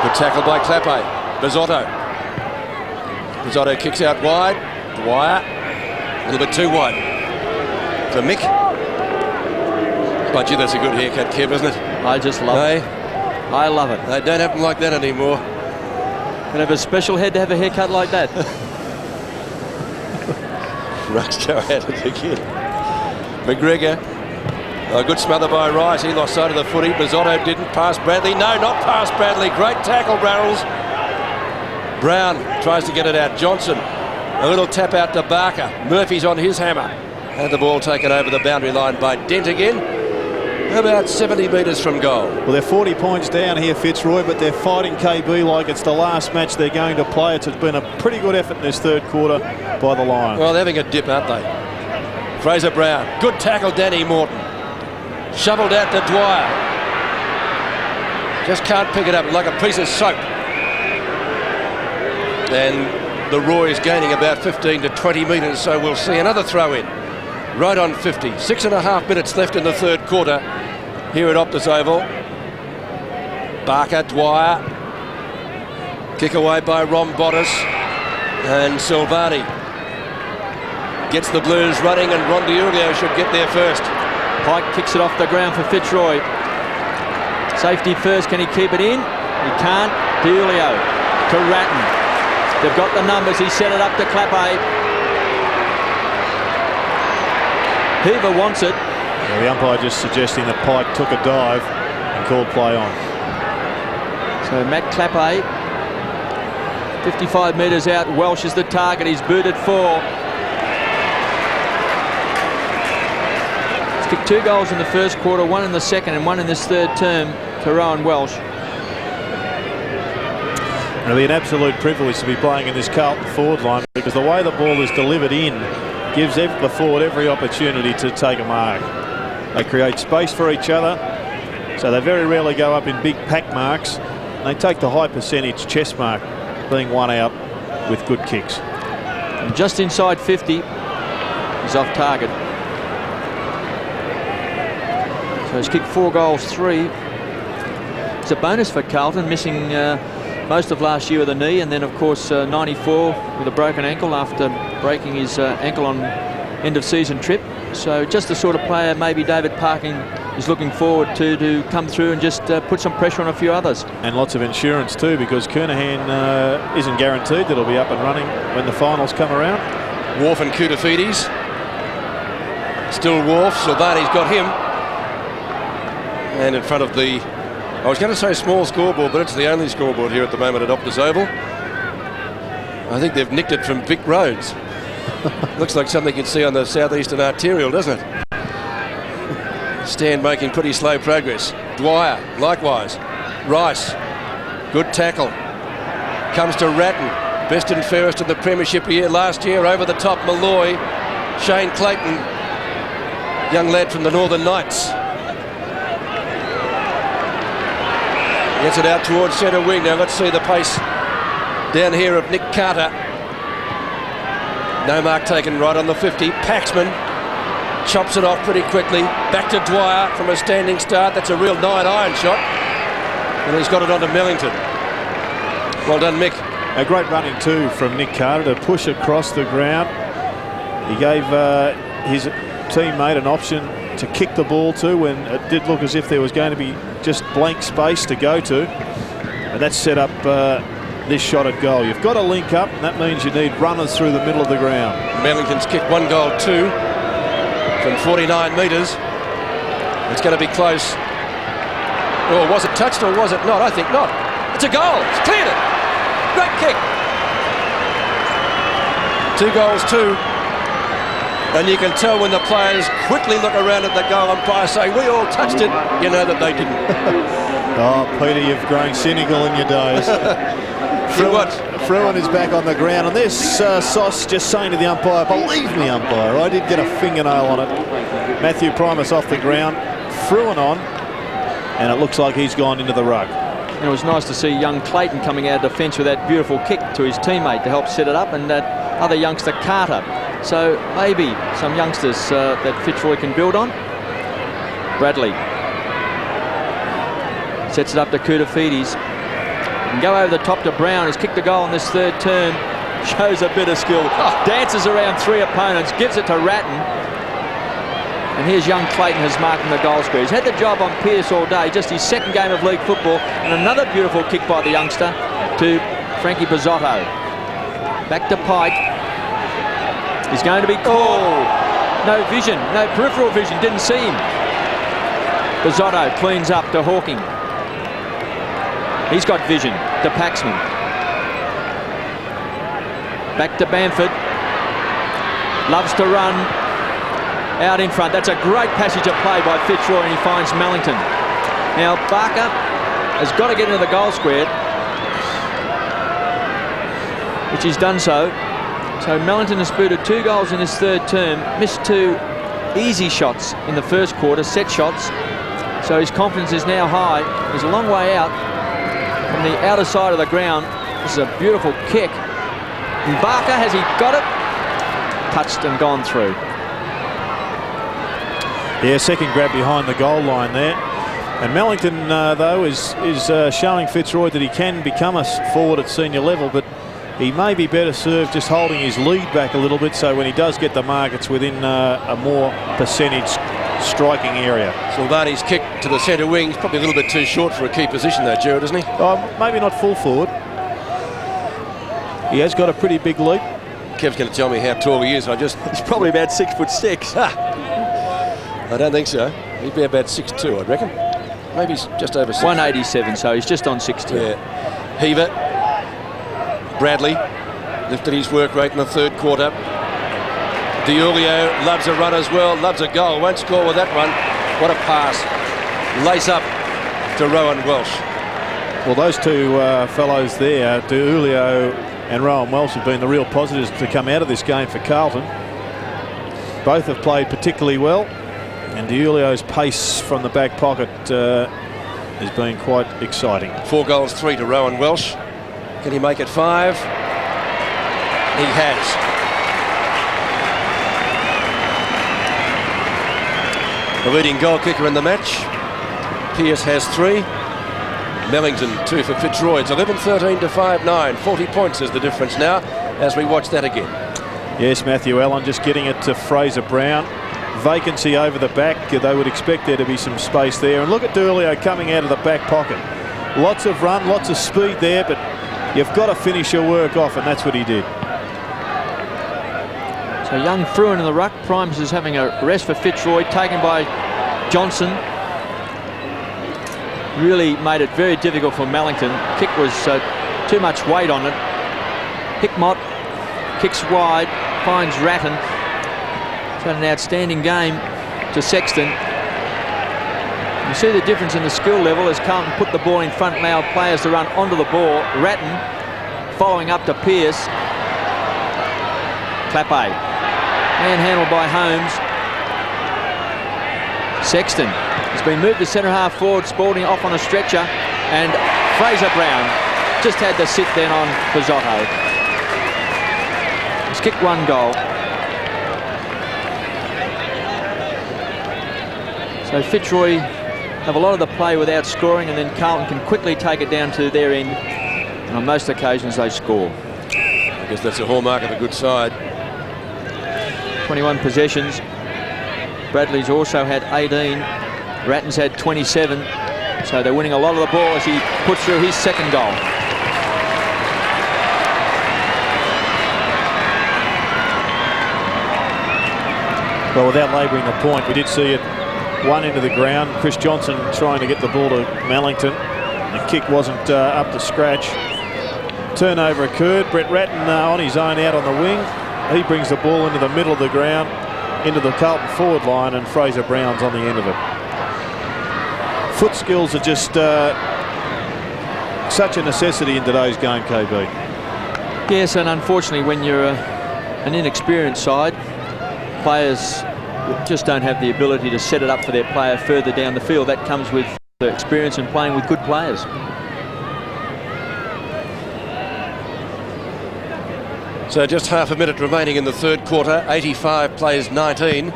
Good tackle by Clappe. Bisotto. Bisotto kicks out wide. Dwyer, a little bit too wide. For Mick. But gee, that's a good haircut, Kev, isn't it? I just love it. I love it. They don't have them like that anymore. Can have a special head to have a haircut like that. Ruxjo at it again. McGregor. A good smother by Rice. He lost sight of the footy. Bizzotto didn't pass Bradley. No, not past Bradley. Great tackle, Barrels. Brown tries to get it out. Johnson. A little tap out to Barker. Murphy's on his hammer. And the ball taken over the boundary line by Dent again. About 70 metres from goal. Well, they're 40 points down here, Fitzroy, but they're fighting KB like it's the last match they're going to play. It's been a pretty good effort in this third quarter by the Lions. Well, they're having a dip, aren't they? Fraser Brown. Good tackle, Danny Morton. Shoveled out to Dwyer. Just can't pick it up like a piece of soap. And the Roy is gaining about 15 to 20 metres, so we'll see another throw in. Right on 50. 6.5 minutes left in the third quarter here at Optus Oval. Barker, Dwyer. Kick away by Rom Bottas. And Silvani gets the Blues running, and Ron DiUlio should get there first. Pike kicks it off the ground for Fitzroy. Safety first. Can he keep it in? He can't. DiUlio to Ratton. They've got the numbers. He set it up to Clappe. Heaver wants it. Yeah, the umpire just suggesting that Pike took a dive and called play on. So Matt Clappe, 55 metres out. Welsh is the target. He's booted 4. He's kicked 2 goals in the first quarter, 1 in the second and 1 in this third term to Rowan Welsh. It'll be an absolute privilege to be playing in this Carlton forward line, because the way the ball is delivered in gives the forward every opportunity to take a mark. They create space for each other, so they very rarely go up in big pack marks. And they take the high percentage chest mark, being one out with good kicks. And just inside 50, he's off target. So he's kicked 4 goals, 3. It's a bonus for Carlton, missing most of last year with a knee, and then of course 94 with a broken ankle after breaking his ankle on end of season trip. So just the sort of player maybe David Parkin is looking forward to come through and just put some pressure on a few others. And lots of insurance too, because Kernahan isn't guaranteed that he'll be up and running when the finals come around. Wharf and Koutafidis. Still Wharf. Silvani's got him. And in front of the, I was going to say small scoreboard, but it's the only scoreboard here at the moment at Optus Oval. I think they've nicked it from Vic Roads. Looks like something you'd see on the Southeastern Arterial, doesn't it? Stan making pretty slow progress. Dwyer, likewise. Rice, good tackle. Comes to Ratton. Best and fairest in the premiership year last year. Over the top, Malloy. Shane Clayton, young lad from the Northern Knights. Gets it out towards centre wing. Now let's see the pace down here of Nick Carter. No mark taken right on the 50. Paxman chops it off pretty quickly. Back to Dwyer from a standing start. That's a real 9-iron shot. And he's got it onto Mellington. Well done, Mick. A great running too from Nick Carter to push across the ground. He gave his teammate an option to kick the ball to when it did look as if there was going to be just blank space to go to. And that set up this shot at goal. You've got to link up, and that means you need runners through the middle of the ground. Mellington's kicked 1 goal, 2 from 49 metres. It's going to be close. Oh, was it touched or was it not? I think not. It's a goal. It's cleared it. Great kick. 2 goals, 2. And you can tell when the players quickly look around at the goal umpire say, we all touched it. You know that they didn't. Oh, Peter, you've grown cynical in your days. Fruin is back on the ground, and there's Sauce just saying to the umpire, believe me, umpire, I did get a fingernail on it. Matthew Primus off the ground, Fruin on, and it looks like he's gone into the ruck. And it was nice to see young Clayton coming out of defence with that beautiful kick to his teammate to help set it up, and that other youngster Carter. So maybe some youngsters that Fitzroy can build on. Bradley sets it up to Koutafidis. And go over the top to Brown, who's kicked a goal in this third term. Shows a bit of skill. Dances around 3 opponents, gives it to Ratton. And here's young Clayton has marked in the goal square. He's had the job on Pearce all day, just his second game of league football, and another beautiful kick by the youngster to Frankie Bizzotto. Back to Pike. He's going to be caught. No vision, no peripheral vision, didn't see him. Bizzotto cleans up to Hawking. He's got vision to Paxman. Back to Bamford. Loves to run out in front. That's a great passage of play by Fitzroy, and he finds Mellington. Now Barker has got to get into the goal square, which he's done so. So Mellington has booted 2 goals in his third term, missed 2 easy shots in the first quarter, set shots. So his confidence is now high. He's a long way out from the outer side of the ground. This is a beautiful kick. And Barker, has he got it? Touched and gone through. Yeah, second grab behind the goal line there. And Mellington, though, is showing Fitzroy that he can become a forward at senior level, but he may be better served just holding his lead back a little bit, so when he does get the mark, it's within a more percentage striking area. Silvani's kick to the centre wing is probably a little bit too short for a key position though, Gerard, isn't he? Maybe not full forward. He has got a pretty big leap. Kev's going to tell me how tall he is. He's probably about 6'6". I don't think so. He'd be about 6'2", I'd reckon. Maybe he's just over 6'. 187, so he's just on 6'2". Yeah. Heaver. Bradley lifted his work rate in the third quarter. DiUlio loves a run as well, loves a goal. Won't score with that one. What a pass. Lace up to Rowan Welsh. Well, those two fellows there, DiUlio and Rowan Welsh, have been the real positives to come out of this game for Carlton. Both have played particularly well, and DiUlio's pace from the back pocket has been quite exciting. 4 goals, 3 to Rowan Welsh. Can he make it 5? He has. The leading goal kicker in the match. Pearce has 3. Mellington 2 for Fitzroy. It's 11-13 to 5-9. 40 points is the difference now as we watch that again. Yes, Matthew Allen just getting it to Fraser Brown. Vacancy over the back. They would expect there to be some space there. And look at DiUlio coming out of the back pocket. Lots of run, lots of speed there, but you've got to finish your work off, and that's what he did. So young Fruin in the ruck. Primes is having a rest for Fitzroy, taken by Johnson. Really made it very difficult for Mellington. Kick was too much weight on it. Hickmott kicks wide, finds Ratton. He's had an outstanding game to Sexton. You see the difference in the skill level as Carlton put the ball in front, allowed players to run onto the ball. Ratton following up to Pearce. Clappe. Manhandled by Holmes. Sexton has been moved to centre half forward. Spalding off on a stretcher. And Fraser Brown just had to sit then on Bizzotto. He's kicked 1 goal. So Fitzroy have a lot of the play without scoring, and then Carlton can quickly take it down to their end, and on most occasions they score. I guess that's a hallmark of a good side. 21 possessions. Bradley's also had 18. Ratton's had 27. So they're winning a lot of the ball as he puts through his second goal. Well, without labouring the point, we did see it one end of the ground. Chris Johnson trying to get the ball to Mellington. The kick wasn't up to scratch. Turnover occurred. Brett Ratton on his own out on the wing. He brings the ball into the middle of the ground, into the Carlton forward line, and Fraser Brown's on the end of it. Foot skills are just such a necessity in today's game, KB. Yes, and unfortunately when you're an inexperienced side, players just don't have the ability to set it up for their player further down the field. That comes with the experience and playing with good players. So just half a minute remaining in the third quarter. 85 plays 19.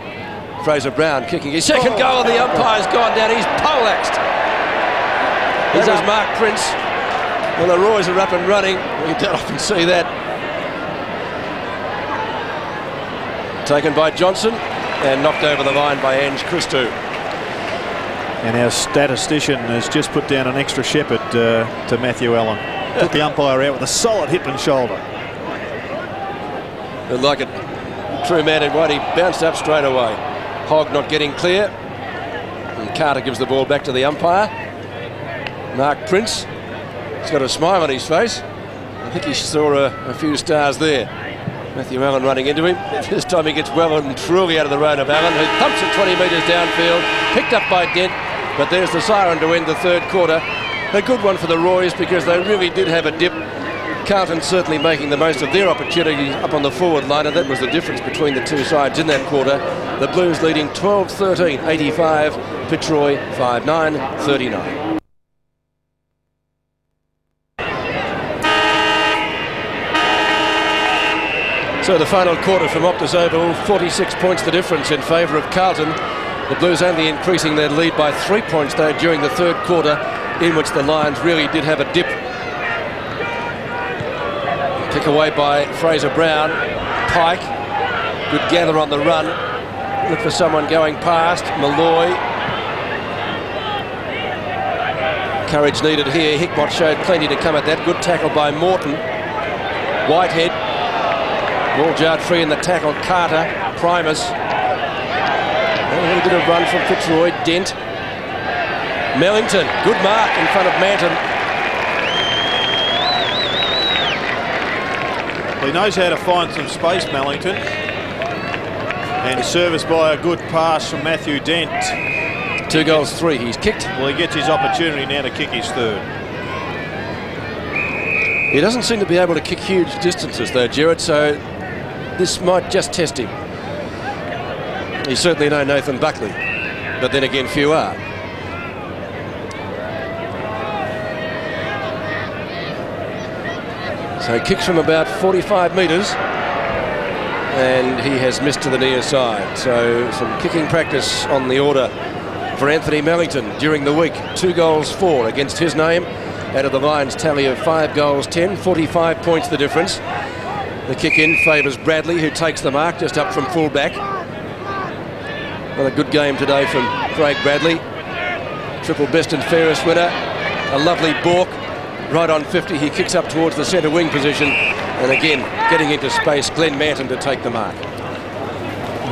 Fraser Brown kicking his second goal, and the umpire's gone down. He's poleaxed. That was Mark Prince. Well, the Roys are up and running. You don't often see that. Taken by Johnson. and knocked over the line by Ange Christou. And our statistician has just put down an extra shepherd to Matthew Allen. Put the umpire out with a solid hip and shoulder. And like a true man in white, he bounced up straight away. Hogg not getting clear. And Carter gives the ball back to the umpire. Mark Prince. He's got a smile on his face. I think he saw a few stars there. Matthew Allen running into him. This time he gets well and truly out of the road of Allen, who pumps it 20 metres downfield. Picked up by Dent. But there's the siren to end the third quarter. A good one for the Roys because they really did have a dip. Carlton certainly making the most of their opportunities up on the forward line, and that was the difference between the two sides in that quarter. The Blues leading 12-13, 85. Fitzroy 5-9, 39. So the final quarter from Optus Oval, 46 points the difference in favour of Carlton. The Blues only increasing their lead by 3 points though during the third quarter, in which the Lions really did have a dip. Kick away by Fraser Brown. Pike, good gather on the run. Look for someone going past. Malloy. Courage needed here. Hickmott showed plenty to come at that. Good tackle by Morton. Whitehead. Ball jarred free in the tackle. Carter. Primus. A little bit of run from Fitzroy. Dent. Mellington. Good mark in front of Manton. Well, he knows how to find some space, Mellington. And serviced by a good pass from Matthew Dent. 2 goals, 3 he's kicked. Well, he gets his opportunity now to kick his third. He doesn't seem to be able to kick huge distances though, Gerard, so this might just test him. He's certainly no Nathan Buckley, but then again few are. So he kicks from about 45 metres and he has missed to the near side. So some kicking practice on the order for Anthony Mellington during the week. 2 goals, 4 against his name out of the Lions tally of 5 goals, 10, 45 points the difference. The kick in favours Bradley, who takes the mark just up from fullback. Another good game today from Craig Bradley. Triple best and fairest winner. A lovely balk. Right on 50, he kicks up towards the centre wing position. And again, getting into space, Glenn Manton to take the mark.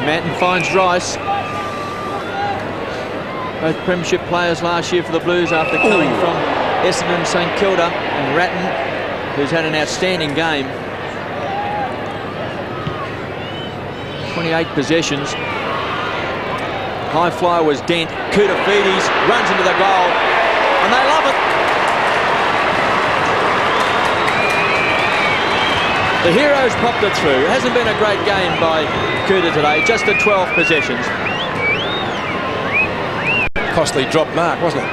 Manton finds Rice. Both premiership players last year for the Blues after coming from Essendon, St Kilda, and Ratton, who's had an outstanding game. 28 possessions. High flyer was Dent. Koutafidis runs into the goal, and they love it. The Heroes popped it through. It hasn't been a great game by Kuta today, just at 12 possessions. Costly drop mark, wasn't it?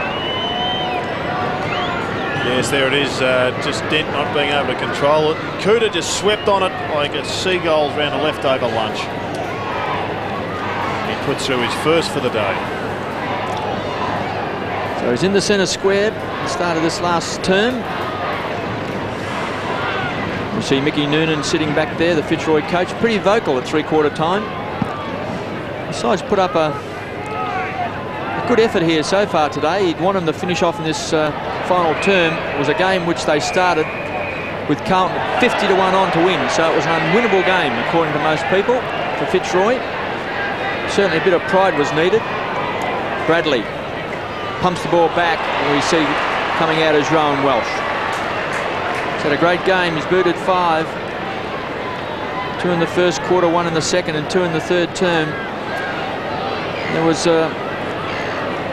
Yes, there it is. Just Dent not being able to control it. Kuta just swept on it like a seagull around a leftover lunch. He puts through his first for the day. So he's in the centre square at the start of this last term. You see Mickey Noonan sitting back there, the Fitzroy coach, pretty vocal at three-quarter time. The side's put up a good effort here so far today. He'd want them to finish off in this final term. It was a game which they started with Carlton 50-1 on to win, so it was an unwinnable game according to most people for Fitzroy. Certainly a bit of pride was needed. Bradley pumps the ball back, and we see coming out as Rowan Welsh. He's had a great game. He's booted 5. 2 in the first quarter, 1 in the second, and 2 in the third term. There was a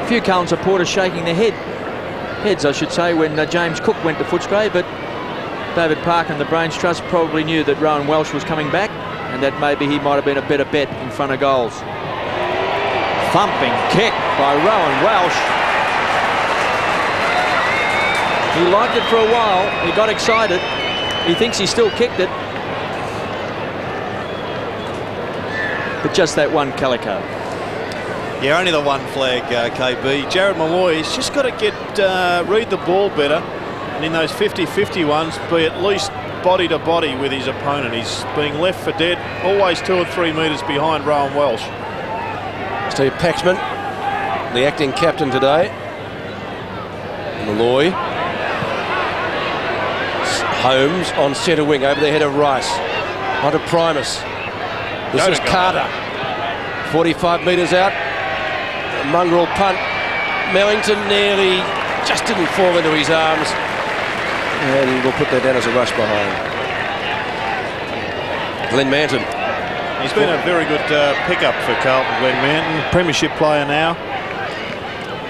few Carlton supporters shaking their heads, I should say, when James Cook went to Footscray, but David Parker and the Brains Trust probably knew that Rowan Welsh was coming back, and that maybe he might have been a better bet in front of goals. Thumping kick by Rowan Welsh. He liked it for a while. He got excited. He thinks he still kicked it. But just that one calico. Yeah, only the one flag, KB. Jared Malloy's just got to read the ball better, and in those 50-50 ones, be at least body to body with his opponent. He's being left for dead, always 2 or 3 metres behind Rowan Welsh. Steve Paxman, the acting captain today. Malloy. Holmes on centre wing over the head of Rice. Onto Primus. This is Carter. 45 metres out. A mongrel punt. Mellington nearly just didn't fall into his arms. And we'll put that down as a rush behind. Glenn Manton. He's been a very good pickup for Carlton, Glenn Manton. Premiership player now.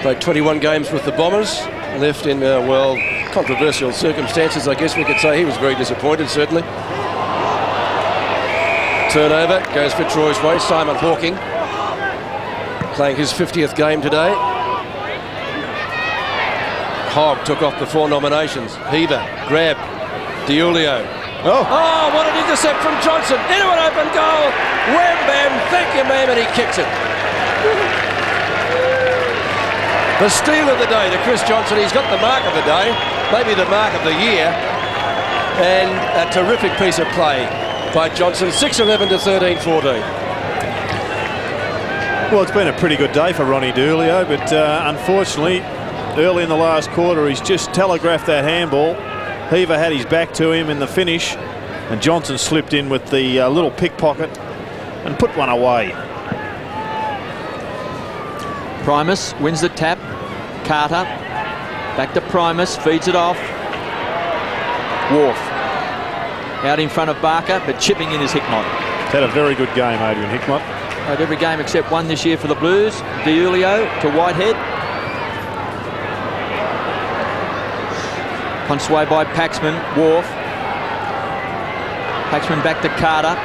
Played 21 games with the Bombers. Left in, well, controversial circumstances, I guess we could say. He was very disappointed, certainly. Turnover goes Fitzroy's way. Simon Hawking playing his 50th game today. Hogg took off the 4 nominations. Heaver, grab, DiIulio. Oh, What an intercept from Johnson. Into an open goal. Wham, bam, thank you, ma'am, and he kicks it. The steal of the day to Chris Johnson. He's got the mark of the day, maybe the mark of the year. And a terrific piece of play by Johnson. 6-11 to 13-14. Well, it's been a pretty good day for Ronnie DiIulio, but unfortunately, early in the last quarter, he's just telegraphed that handball. Heaver had his back to him in the finish, and Johnson slipped in with the little pickpocket and put one away. Primus wins the tap. Carter back to Primus, feeds it off. Wharf out in front of Barker, but chipping in is Hickmott. Had a very good game, Adrian Hickmott. Had every game except one this year for the Blues. DiIulio to Whitehead. Punched away by Paxman. Wharf. Paxman back to Carter.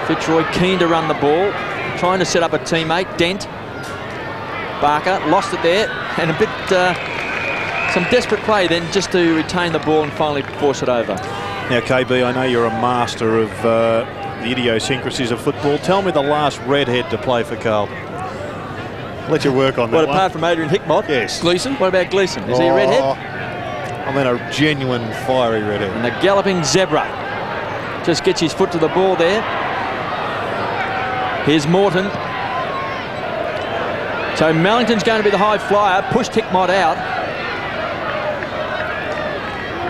Fitzroy keen to run the ball, trying to set up a teammate. Dent. Barker lost it there, and a bit some desperate play then just to retain the ball and finally force it over. Now, KB, I know you're a master of the idiosyncrasies of football. Tell me the last redhead to play for Carlton. Let you work on that. Well, one. apart from Adrian Hickmott. Yes. Gleeson. What about Gleeson? Is he a redhead? I mean, a genuine fiery redhead. And the galloping zebra just gets his foot to the ball there. Here's Morton. So Mellington's going to be the high flyer. Pushed Hickmott out.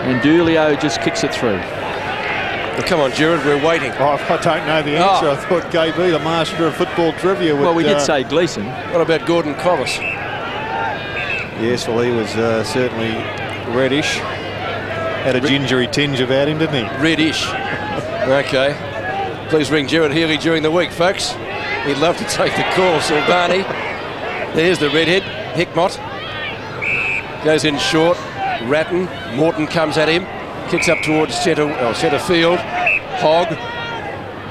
And DiIulio just kicks it through. Well, come on, Gerard, we're waiting. I don't know the answer. I thought KB, the master of football trivia, would... Well, we did say Gleeson. What about Gordon Collis? Yes, well, he was certainly reddish. Had a gingery tinge about him, didn't he? Reddish. Okay. Please ring Gerard Healy during the week, folks. He'd love to take the call. Silvani. There's the redhead. Hickmott. Goes in short. Ratton. Morton comes at him. Kicks up towards centre field. Hogg.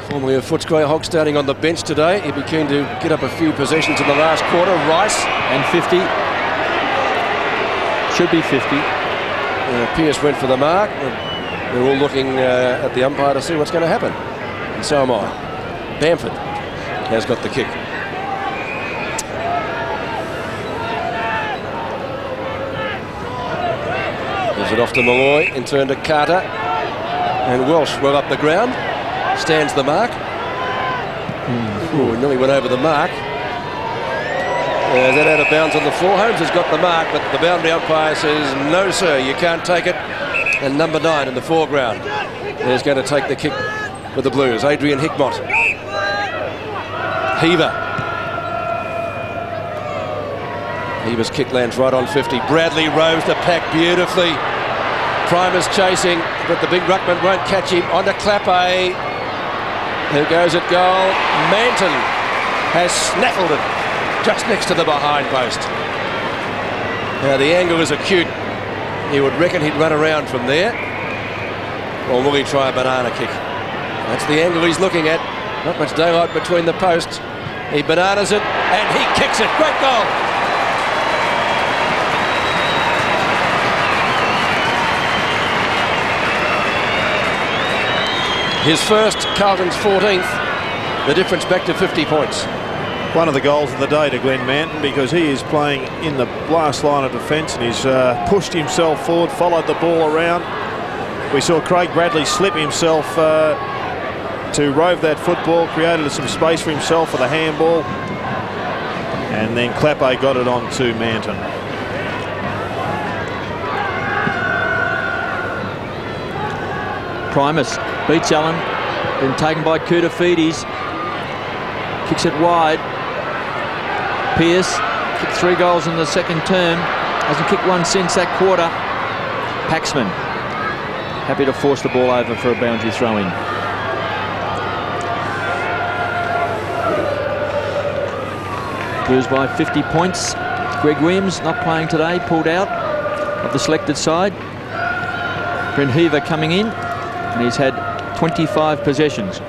Formerly of Footscray. Hogg starting on the bench today. He'd be keen to get up a few possessions in the last quarter. Rice. And 50. Should be 50. Pearce went for the mark. They're all looking at the umpire to see what's going to happen. And so am I. Bamford has got the kick. Gives it off to Malloy, in turn to Carter. And Welsh well up the ground. Stands the mark. Nearly went over the mark. Is that out of bounds on the floor? Holmes has got the mark, but the boundary umpire says, no, sir, you can't take it. And number 9 in the foreground is going to take the kick for the Blues. Adrian Hickmott. Heaver. Heaver's kick lands right on 50. Bradley rows the pack beautifully. Primus chasing, but the big ruckman won't catch him. On to Clappe. Who goes at goal? Manton has snaffled it just next to the behind post. Now the angle is acute. He would reckon he'd run around from there. Or will he try a banana kick? That's the angle he's looking at. Not much daylight between the posts. He bananas it and he kicks it. Great goal. His first, Carlton's 14th. The difference back to 50 points. One of the goals of the day to Glenn Manton, because he is playing in the last line of defence and he's pushed himself forward, followed the ball around. We saw Craig Bradley slip himself to rove that football, created some space for himself for the handball. And then Clappe got it on to Manton. Primus beats Allen, then taken by Koutafidis. Kicks it wide. Pearce kicked 3 goals in the second term. Hasn't kicked one since that quarter. Paxman happy to force the ball over for a boundary throw-in. Blues by 50 points. Greg Williams not playing today, pulled out of the selected side. Brent Heaver coming in, and he's had 25 possessions.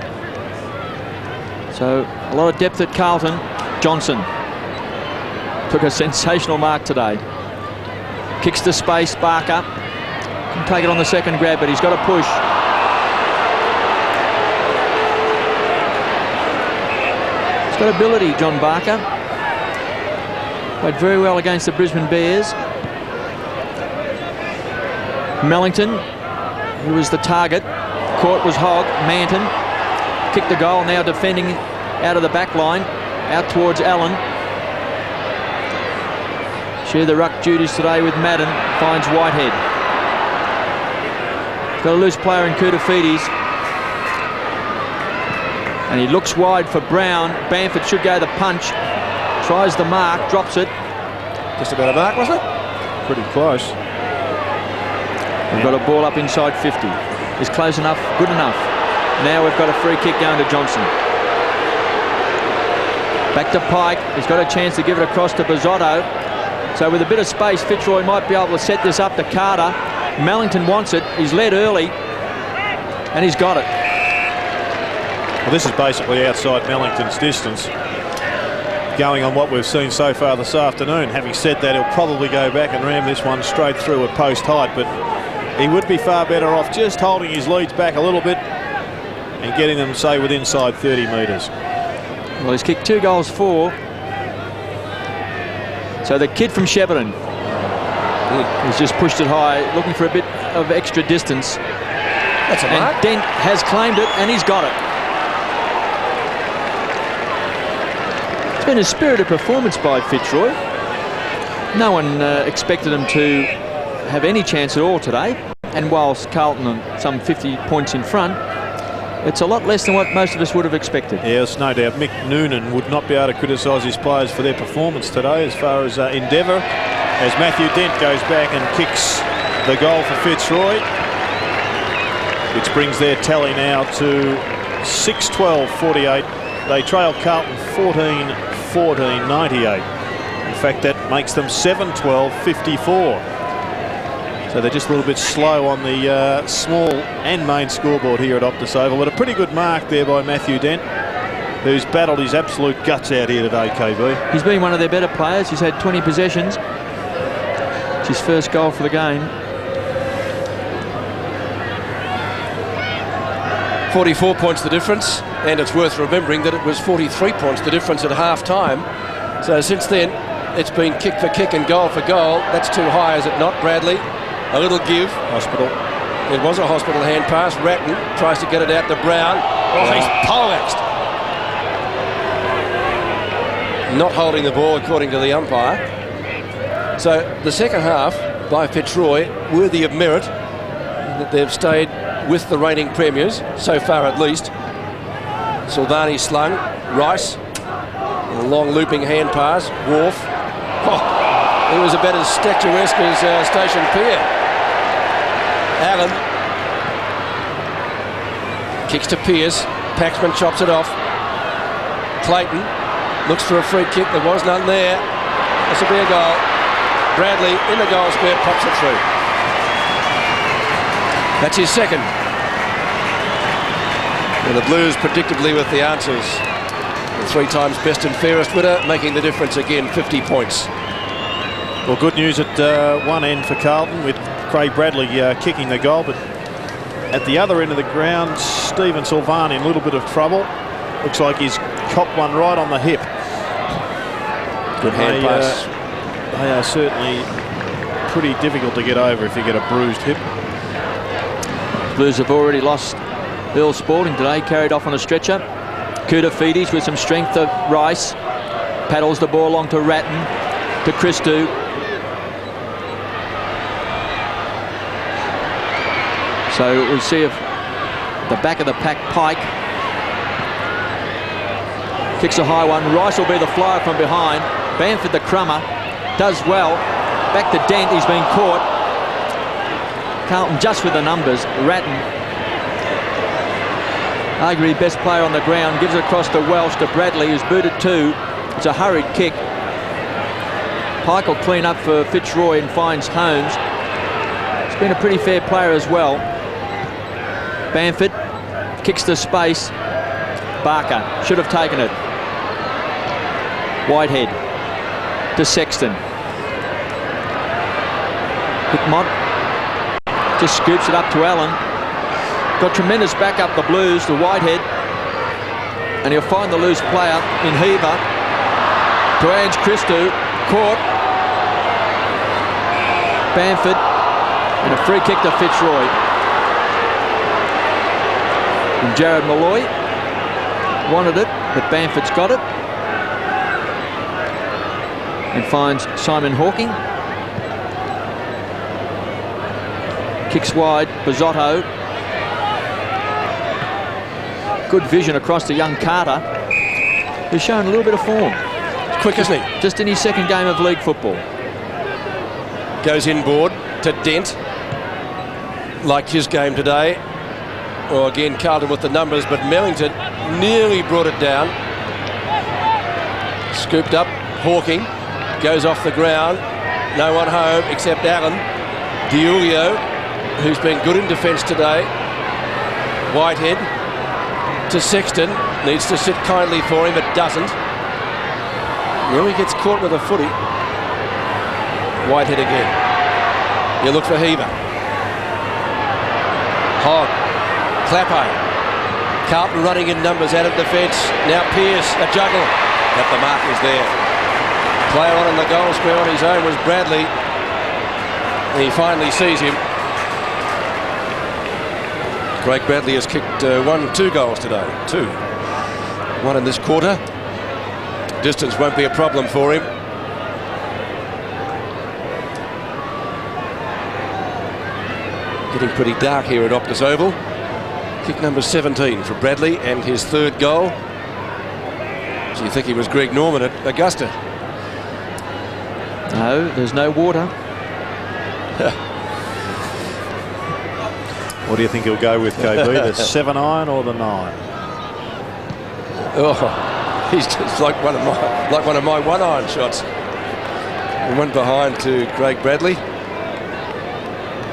So a lot of depth at Carlton. Johnson took a sensational mark today. Kicks to space, Barker. Can take it on the second grab, but he's got to push. He's got ability, John Barker. Played very well against the Brisbane Bears. Mellington, who was the target. Court was Hogg. Manton kicked the goal, now defending out of the back line, out towards Allen. Share the ruck duties today with Madden. Finds Whitehead. Got a loose player in Koutafidis. And he looks wide for Brown. Bamford should go the punch. Tries the mark, drops it. Just about a mark, wasn't it? Pretty close. We've got a ball up inside 50. Is close enough, good enough. Now we've got a free kick going to Johnson. Back to Pike. He's got a chance to give it across to Bizzotto. So with a bit of space, Fitzroy might be able to set this up to Carter. Mellington wants it. He's led early, and he's got it. Well, this is basically outside Mellington's distance, going on what we've seen so far this afternoon. Having said that, he'll probably go back and ram this one straight through at post height, but he would be far better off just holding his leads back a little bit and getting them, say, within inside 30 metres. Well, he's kicked 2 goals for. So the kid from Shepparton, he's just pushed it high, looking for a bit of extra distance. That's a mark. And Dent has claimed it, and he's got it. It's been a spirited performance by Fitzroy. No one expected him to have any chance at all today. And whilst Carlton are some 50 points in front, it's a lot less than what most of us would have expected. Yes, no doubt. Mick Noonan would not be able to criticise his players for their performance today as far as endeavour, as Matthew Dent goes back and kicks the goal for Fitzroy, which brings their tally now to 6-12-48. They trail Carlton 14-14-98. In fact, that makes them 7-12-54. So they're just a little bit slow on the small and main scoreboard here at Optus Oval. But a pretty good mark there by Matthew Dent, who's battled his absolute guts out here today, KB. He's been one of their better players. He's had 20 possessions. It's his first goal for the game. 44 points the difference, and it's worth remembering that it was 43 points the difference at half-time. So since then, it's been kick for kick and goal for goal. That's too high, is it not, Bradley? A little give. Hospital. It was a hospital hand pass. Ratton tries to get it out to Brown. Oh, he's poleaxed. Not holding the ball according to the umpire. So the second half by Fitzroy, worthy of merit, that they've stayed with the reigning premiers, so far at least. Silvani slung. Rice. A long looping hand pass. Wharf. Oh, he was about as statuesque as Station Pier. Allen kicks to Pearce. Paxman chops it off. Clayton looks for a free kick. There was none there. This will be a goal. Bradley in the goal square, pops it through. That's his second. And the Blues predictably with the answers. The 3 times best and fairest winner, making the difference again, 50 points. Well, good news at one end for Carlton with Craig Bradley kicking the goal, but at the other end of the ground, Stephen Silvani in a little bit of trouble. Looks like he's copped one right on the hip. Good hand pass. They are certainly pretty difficult to get over if you get a bruised hip. Blues have already lost Earl Spalding today, carried off on a stretcher. Koutafidis with some strength of Rice. Paddles the ball along to Ratton, to Christou. So we'll see if the back of the pack, Pike, kicks a high one. Rice will be the flyer from behind. Bamford, the crummer, does well. Back to Dent, he's been caught. Carlton just with the numbers. Ratton, arguably best player on the ground, gives it across to Welsh, to Bradley, who's booted too. It's a hurried kick. Pike will clean up for Fitzroy and finds Holmes. He's been a pretty fair player as well. Bamford kicks to space. Barker should have taken it. Whitehead to Sexton. Hickmott just scoops it up to Allen. Got tremendous back up the Blues to Whitehead. And he'll find the loose player in Heaver. To Ange Christou. Caught. Bamford. And a free kick to Fitzroy. And Jared Malloy wanted it, but Bamford's got it. And finds Simon Hawking. Kicks wide, Bizzotto. Good vision across to young Carter, who's shown a little bit of form. It's quick, isn't he? Just in his second game of league football. Goes inboard to Dent. Like his game today. Well, again, Carlton with the numbers, but Mellington nearly brought it down. Scooped up, Hawking. Goes off the ground. No one home except Allen. Diulio, who's been good in defence today. Whitehead to Sexton. Needs to sit kindly for him, but doesn't. Really gets caught with a footy. Whitehead again. You look for Heaver. Hogg. Clapper. Carlton running in numbers out of defence. Now Pearce, a juggle. But the mark is there. Player on in the goal square on his own was Bradley. He finally sees him. Craig Bradley has kicked 2 goals today. 2. 1 in this quarter. Distance won't be a problem for him. Getting pretty dark here at Optus Oval. Kick number 17 for Bradley and his 3rd goal. So you think he was Greg Norman at Augusta? No, there's no water. What do you think he'll go with, KB? The 7-iron or the 9? Oh, he's just like one of my 1-iron shots. And went behind to Craig Bradley.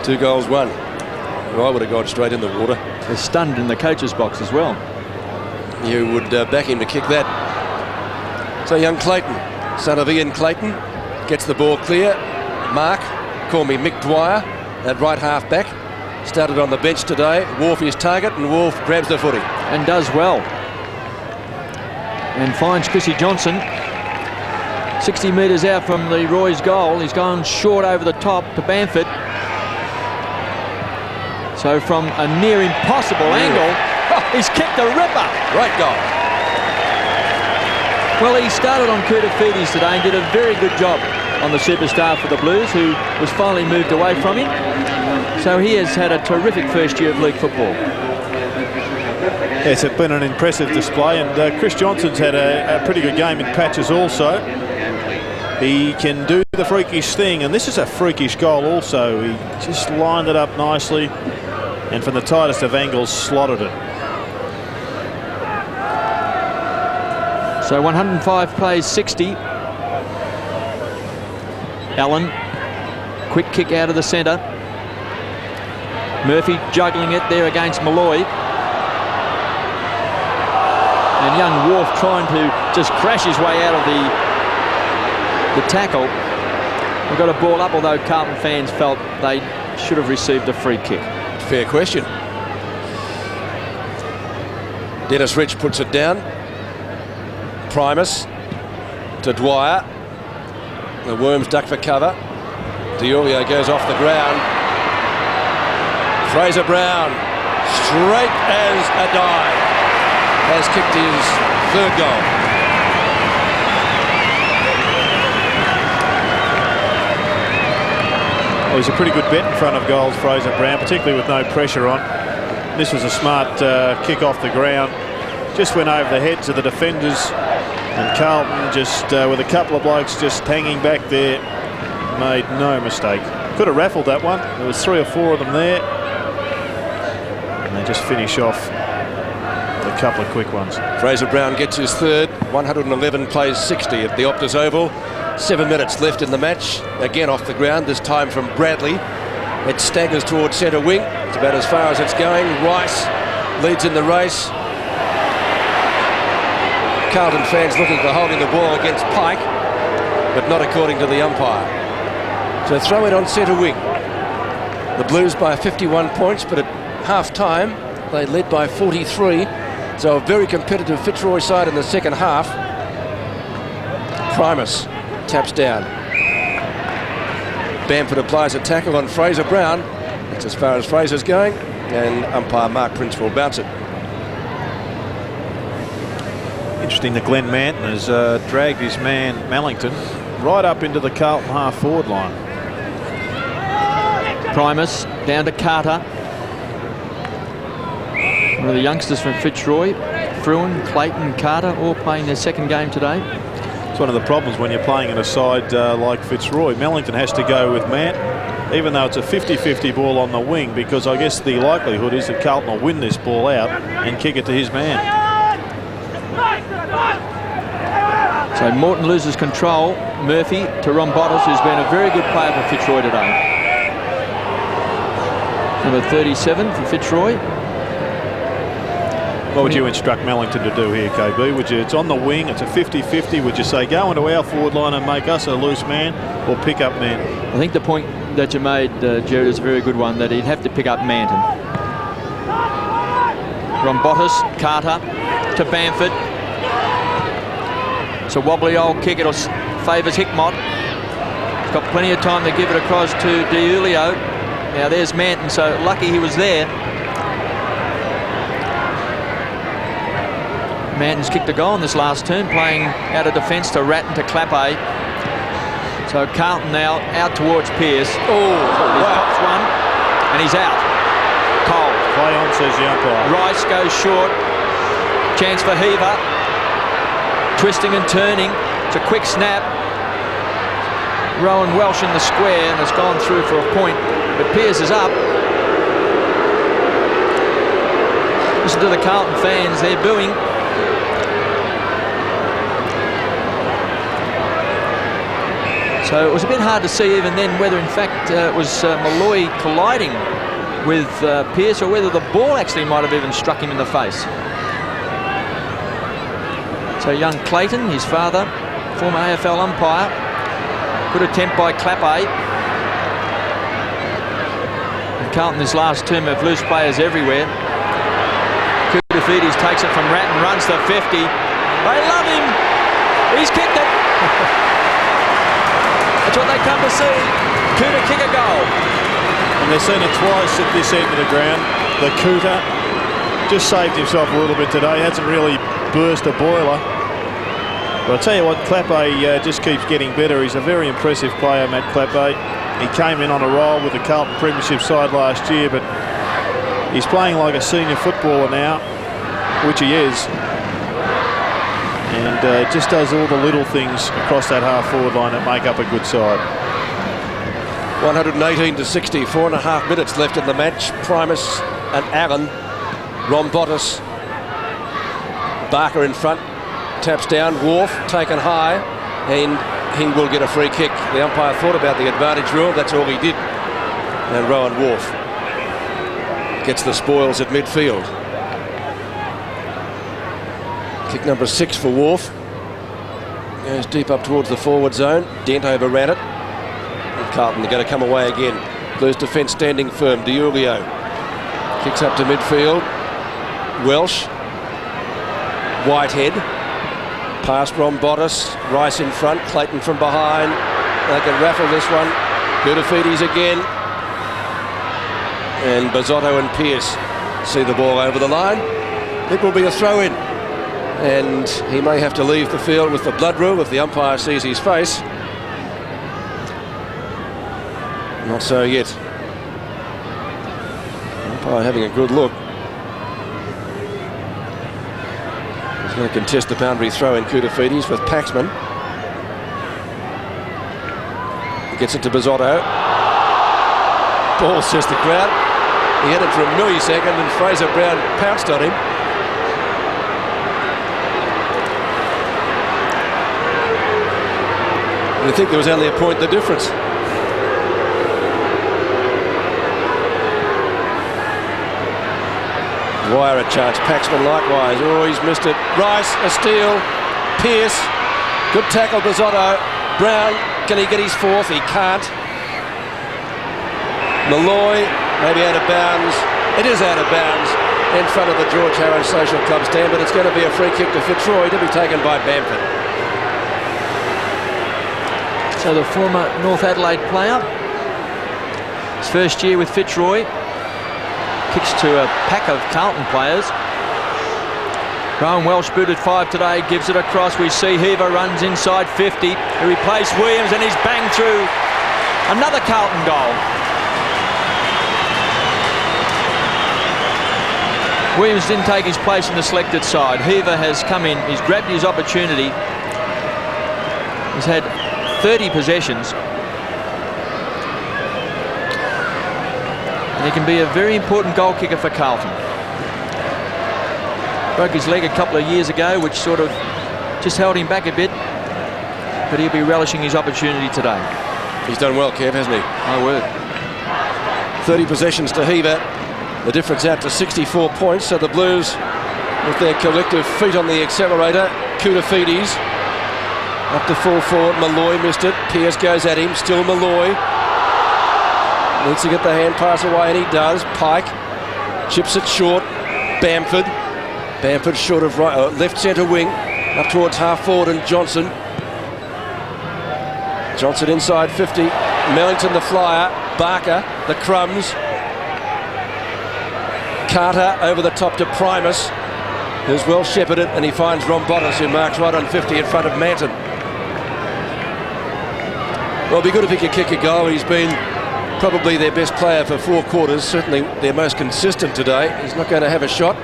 2 goals, 1. Well, I would have gone straight in the water. They're stunned in the coach's box as well. You would back him to kick that. So young Clayton, son of Ian Clayton, gets the ball clear. Mark, call me Mick Dwyer, at right half back. Started on the bench today. Wolf his target, and Wolf grabs the footy. And does well. And finds Chrissy Johnson. 60 metres out from the Roy's goal. He's gone short over the top to Bamford. So from a near impossible angle, he's kicked a ripper. Great goal. Well, he started on Koutafidis today and did a very good job on the superstar for the Blues, who was finally moved away from him. So he has had a terrific first year of league football. Yes, it's been an impressive display, and Chris Johnson's had a pretty good game in patches also. He can do the freakish thing, and this is a freakish goal also. He just lined it up nicely, and from the tightest of angles, slotted it. So 105 plays 60. Allen, quick kick out of the centre. Murphy juggling it there against Malloy. And young Wolf trying to just crash his way out of the tackle. We've got a ball up, although Carlton fans felt they should have received a free kick. Fair question. Dennis Rich puts it down. Primus to Dwyer. The Worms duck for cover. Diulio goes off the ground. Fraser Brown, straight as a die, has kicked his 3rd goal. Well, he's a pretty good bet in front of goals, Fraser Brown, particularly with no pressure on. This was a smart kick off the ground. Just went over the heads of the defenders, and Carlton just with a couple of blokes just hanging back there, made no mistake. Could have raffled that one. There was 3 or 4 of them there, and they just finish off with a couple of quick ones. Fraser Brown gets his third. 111 plays 60 at the Optus Oval. 7 minutes left in the match. Again off the ground, this time from Bradley. It staggers towards centre wing. It's about as far as it's going. Rice leads in the race. Carlton fans looking for holding the ball against Pike, but not according to the umpire. So throw it on centre wing. The Blues by 51 points, but at half-time they led by 43. So a very competitive Fitzroy side in the second half. Primus taps down. Bamford applies a tackle on Fraser Brown. That's as far as Fraser's going, and umpire Mark Prince will bounce it. Interesting that Glenn Manton has dragged his man Mellington right up into the Carlton half-forward line. Primus down to Carter. One of the youngsters from Fitzroy, Fruin, Clayton, Carter, all playing their second game today. It's one of the problems when you're playing in a side like Fitzroy. Mellington has to go with Manton, even though it's a 50-50 ball on the wing, because I guess the likelihood is that Carlton will win this ball out and kick it to his man. So Morton loses control. Murphy to Rombotis, who's been a very good player for Fitzroy today. Number 37 for Fitzroy. What would you instruct Mellington to do here, KB? Would you? It's on the wing. It's a 50-50. Would you say go into our forward line and make us a loose man, or pick up Manton? I think the point that you made, Jared, is a very good one, that he'd have to pick up Manton. Rombotis, Carter to Bamford. It's a wobbly old kick. It favours Hickmott. He's got plenty of time to give it across to DiUlio. Now there's Manton, so lucky he was there. Manton's kicked a goal in this last turn, playing out of defence to Ratton to Clappe. So Carlton now out towards Pearce. Oh, he pops one, and he's out. Cold. Play on, says the umpire. Rice goes short. Chance for Heaver. Twisting and turning. It's a quick snap. Rowan Welsh in the square, and it's gone through for a point. But Pearce is up. Listen to the Carlton fans, they're booing. So it was a bit hard to see even then whether in fact it was Malloy colliding with Pearce, or whether the ball actually might have even struck him in the face. So young Clayton, his father, former AFL umpire. Good attempt by Clappe. And Carlton this last term have loose players everywhere. Koutafidis takes it from Ratton, runs to 50. They love him. He's kicked it. That's what they come to see. Kuta kick a goal. And they've seen it twice at this end of the ground. The Kuta just saved himself a little bit today. Hasn't really burst a boiler. But I'll tell you what, Clappe just keeps getting better. He's a very impressive player, Matt Clappe. He came in on a roll with the Carlton Premiership side last year, but he's playing like a senior footballer now, which he is. And just does all the little things across that half-forward line that make up a good side. 118 to 60, 4.5 minutes left in the match. Primus and Allen. Rombotis. Barker in front. Taps down. Wharf taken high. And he will get a free kick. The umpire thought about the advantage rule. That's all he did. And Rowan Wharf gets the spoils at midfield. Kick number 6 for Wharf. Goes deep up towards the forward zone. Dent overran it. And Carlton are going to come away again. Blues defence standing firm. DiUlio kicks up to midfield. Welsh. Whitehead. Past Rombotis. Rice in front. Clayton from behind. They can raffle this one. Koutafidis again. And Bazzotto and Pearce see the ball over the line. It will be a throw-in. And he may have to leave the field with the blood rule if the umpire sees his face. Not so yet. Umpire having a good look. He's going to contest the boundary throw in Koutafidis with Paxman. He gets it to Bizzotto. Ball, says the crowd. He had it for a millisecond and Fraser Brown pounced on him. I think there was only a point the difference. Wire a chance. Paxman likewise. Oh, he's missed it. Rice, a steal. Pearce. Good tackle, Bizzotto. Brown, can he get his fourth? He can't. Malloy, maybe out of bounds. It is out of bounds in front of the George Harris Social Club stand, but it's going to be a free kick to Fitzroy to be taken by Bamford. So the former North Adelaide player, his first year with Fitzroy, kicks to a pack of Carlton players. Rowan Welsh booted 5 today, gives it across. We see Heaver runs inside 50. He replaced Williams and he's banged through another Carlton goal. Williams didn't take his place in the selected side. Heaver has come in, he's grabbed his opportunity. He's had 30 possessions. And he can be a very important goal kicker for Carlton. Broke his leg a couple of years ago, which sort of just held him back a bit. But he'll be relishing his opportunity today. He's done well, Kev, hasn't he? My word. 30 possessions to Heaver. The difference out to 64 points. So the Blues, with their collective feet on the accelerator. Koutafidis up to full forward. Malloy missed it. Pearce goes at him. Still Malloy. Needs to get the hand pass away, and he does. Pike chips it short. Bamford. Bamford short of right, left centre wing. Up towards half forward, and Johnson. Johnson inside 50. Mellington the flyer. Barker, the crumbs. Carter over the top to Primus, who's well shepherded, and he finds Rombotis, who marks right on 50 in front of Manton. Well, it'd be good if he could kick a goal. He's been probably their best player for 4 quarters, certainly their most consistent today. He's not going to have a shot.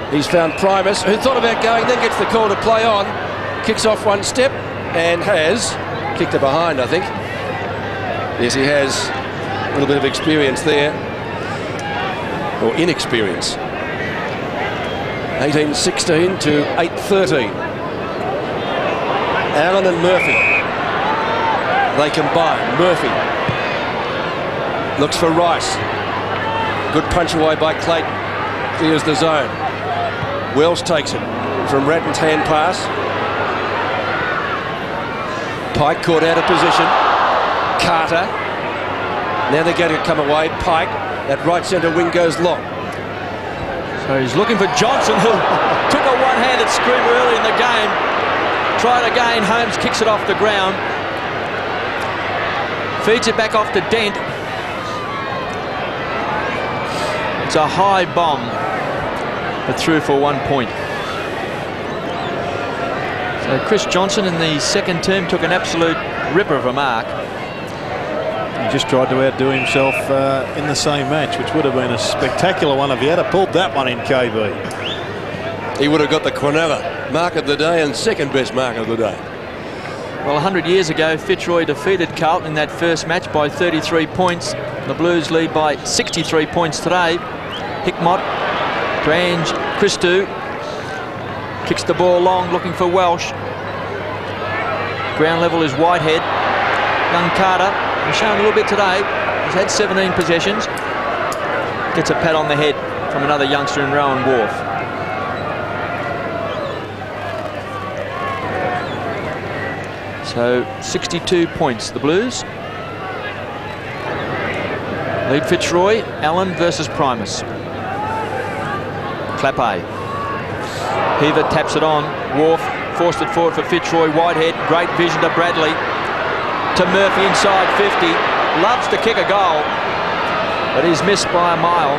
He's found Primus, who thought about going, then gets the call to play on. Kicks off one step and has kicked it behind, I think. Yes, he has a little bit of experience there. Or inexperience. 18-16 to 8-13. Allen and Murphy. They combine. Murphy looks for Rice. Good punch away by Clayton. Clears the zone. Wells takes it from Ratton's hand pass. Pike caught out of position. Carter. Now they're going to come away. Pike. That right centre wing goes long. So he's looking for Johnson, who took a one-handed screamer early in the game. Tried again. Holmes kicks it off the ground. Feeds it back off to Dent. It's a high bomb, but through for 1 point. So Chris Johnson in the second term took an absolute ripper of a mark. He just tried to outdo himself in the same match, which would have been a spectacular one if he had pulled that one in, KB. He would have got the Quinella mark of the day and second best mark of the day. Well, 100 years ago, Fitzroy defeated Carlton in that first match by 33 points. The Blues lead by 63 points today. Hickmott, Grange, Christou kicks the ball long, looking for Welsh. Ground level is Whitehead. Young Carter, he's shown a little bit today. He's had 17 possessions. Gets a pat on the head from another youngster in Rowan Wharf. So 62 points, the Blues. Lead Fitzroy, Allen versus Primus. Clappe. Heaver taps it on. Wharf forced it forward for Fitzroy. Whitehead, great vision to Bradley. To Murphy inside 50. Loves to kick a goal, but he's missed by a mile.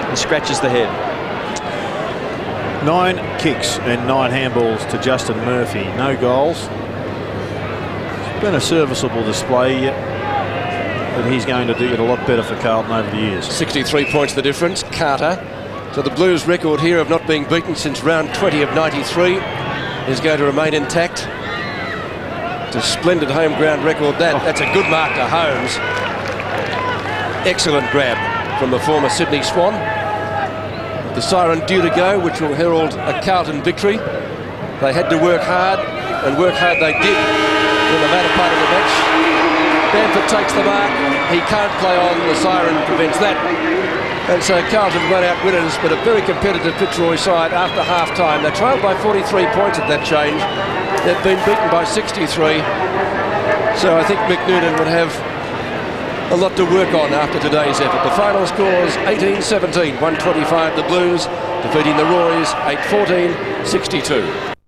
He scratches the head. 9 kicks and 9 handballs to Justin Murphy. No goals. It's been a serviceable display. that he's going to do it a lot better for Carlton over the years. 63 points the difference. Carter. So the Blues' record here of not being beaten since round 20 of 93 is going to remain intact. It's a splendid home ground record. That's a good mark to Holmes. Excellent grab from the former Sydney Swan. The siren due to go, which will herald a Carlton victory. They had to work hard, and work hard they did in the latter part of the match. Bamford takes the mark. He can't play on. The siren prevents that. And so Carlton run out winners, but a very competitive Fitzroy side after half-time. They trailed by 43 points at that change. They've been beaten by 63. So I think Mick Noonan would have a lot to work on after today's effort. The final scores 18-17, 125 the Blues, defeating the Roys 8-14, 62.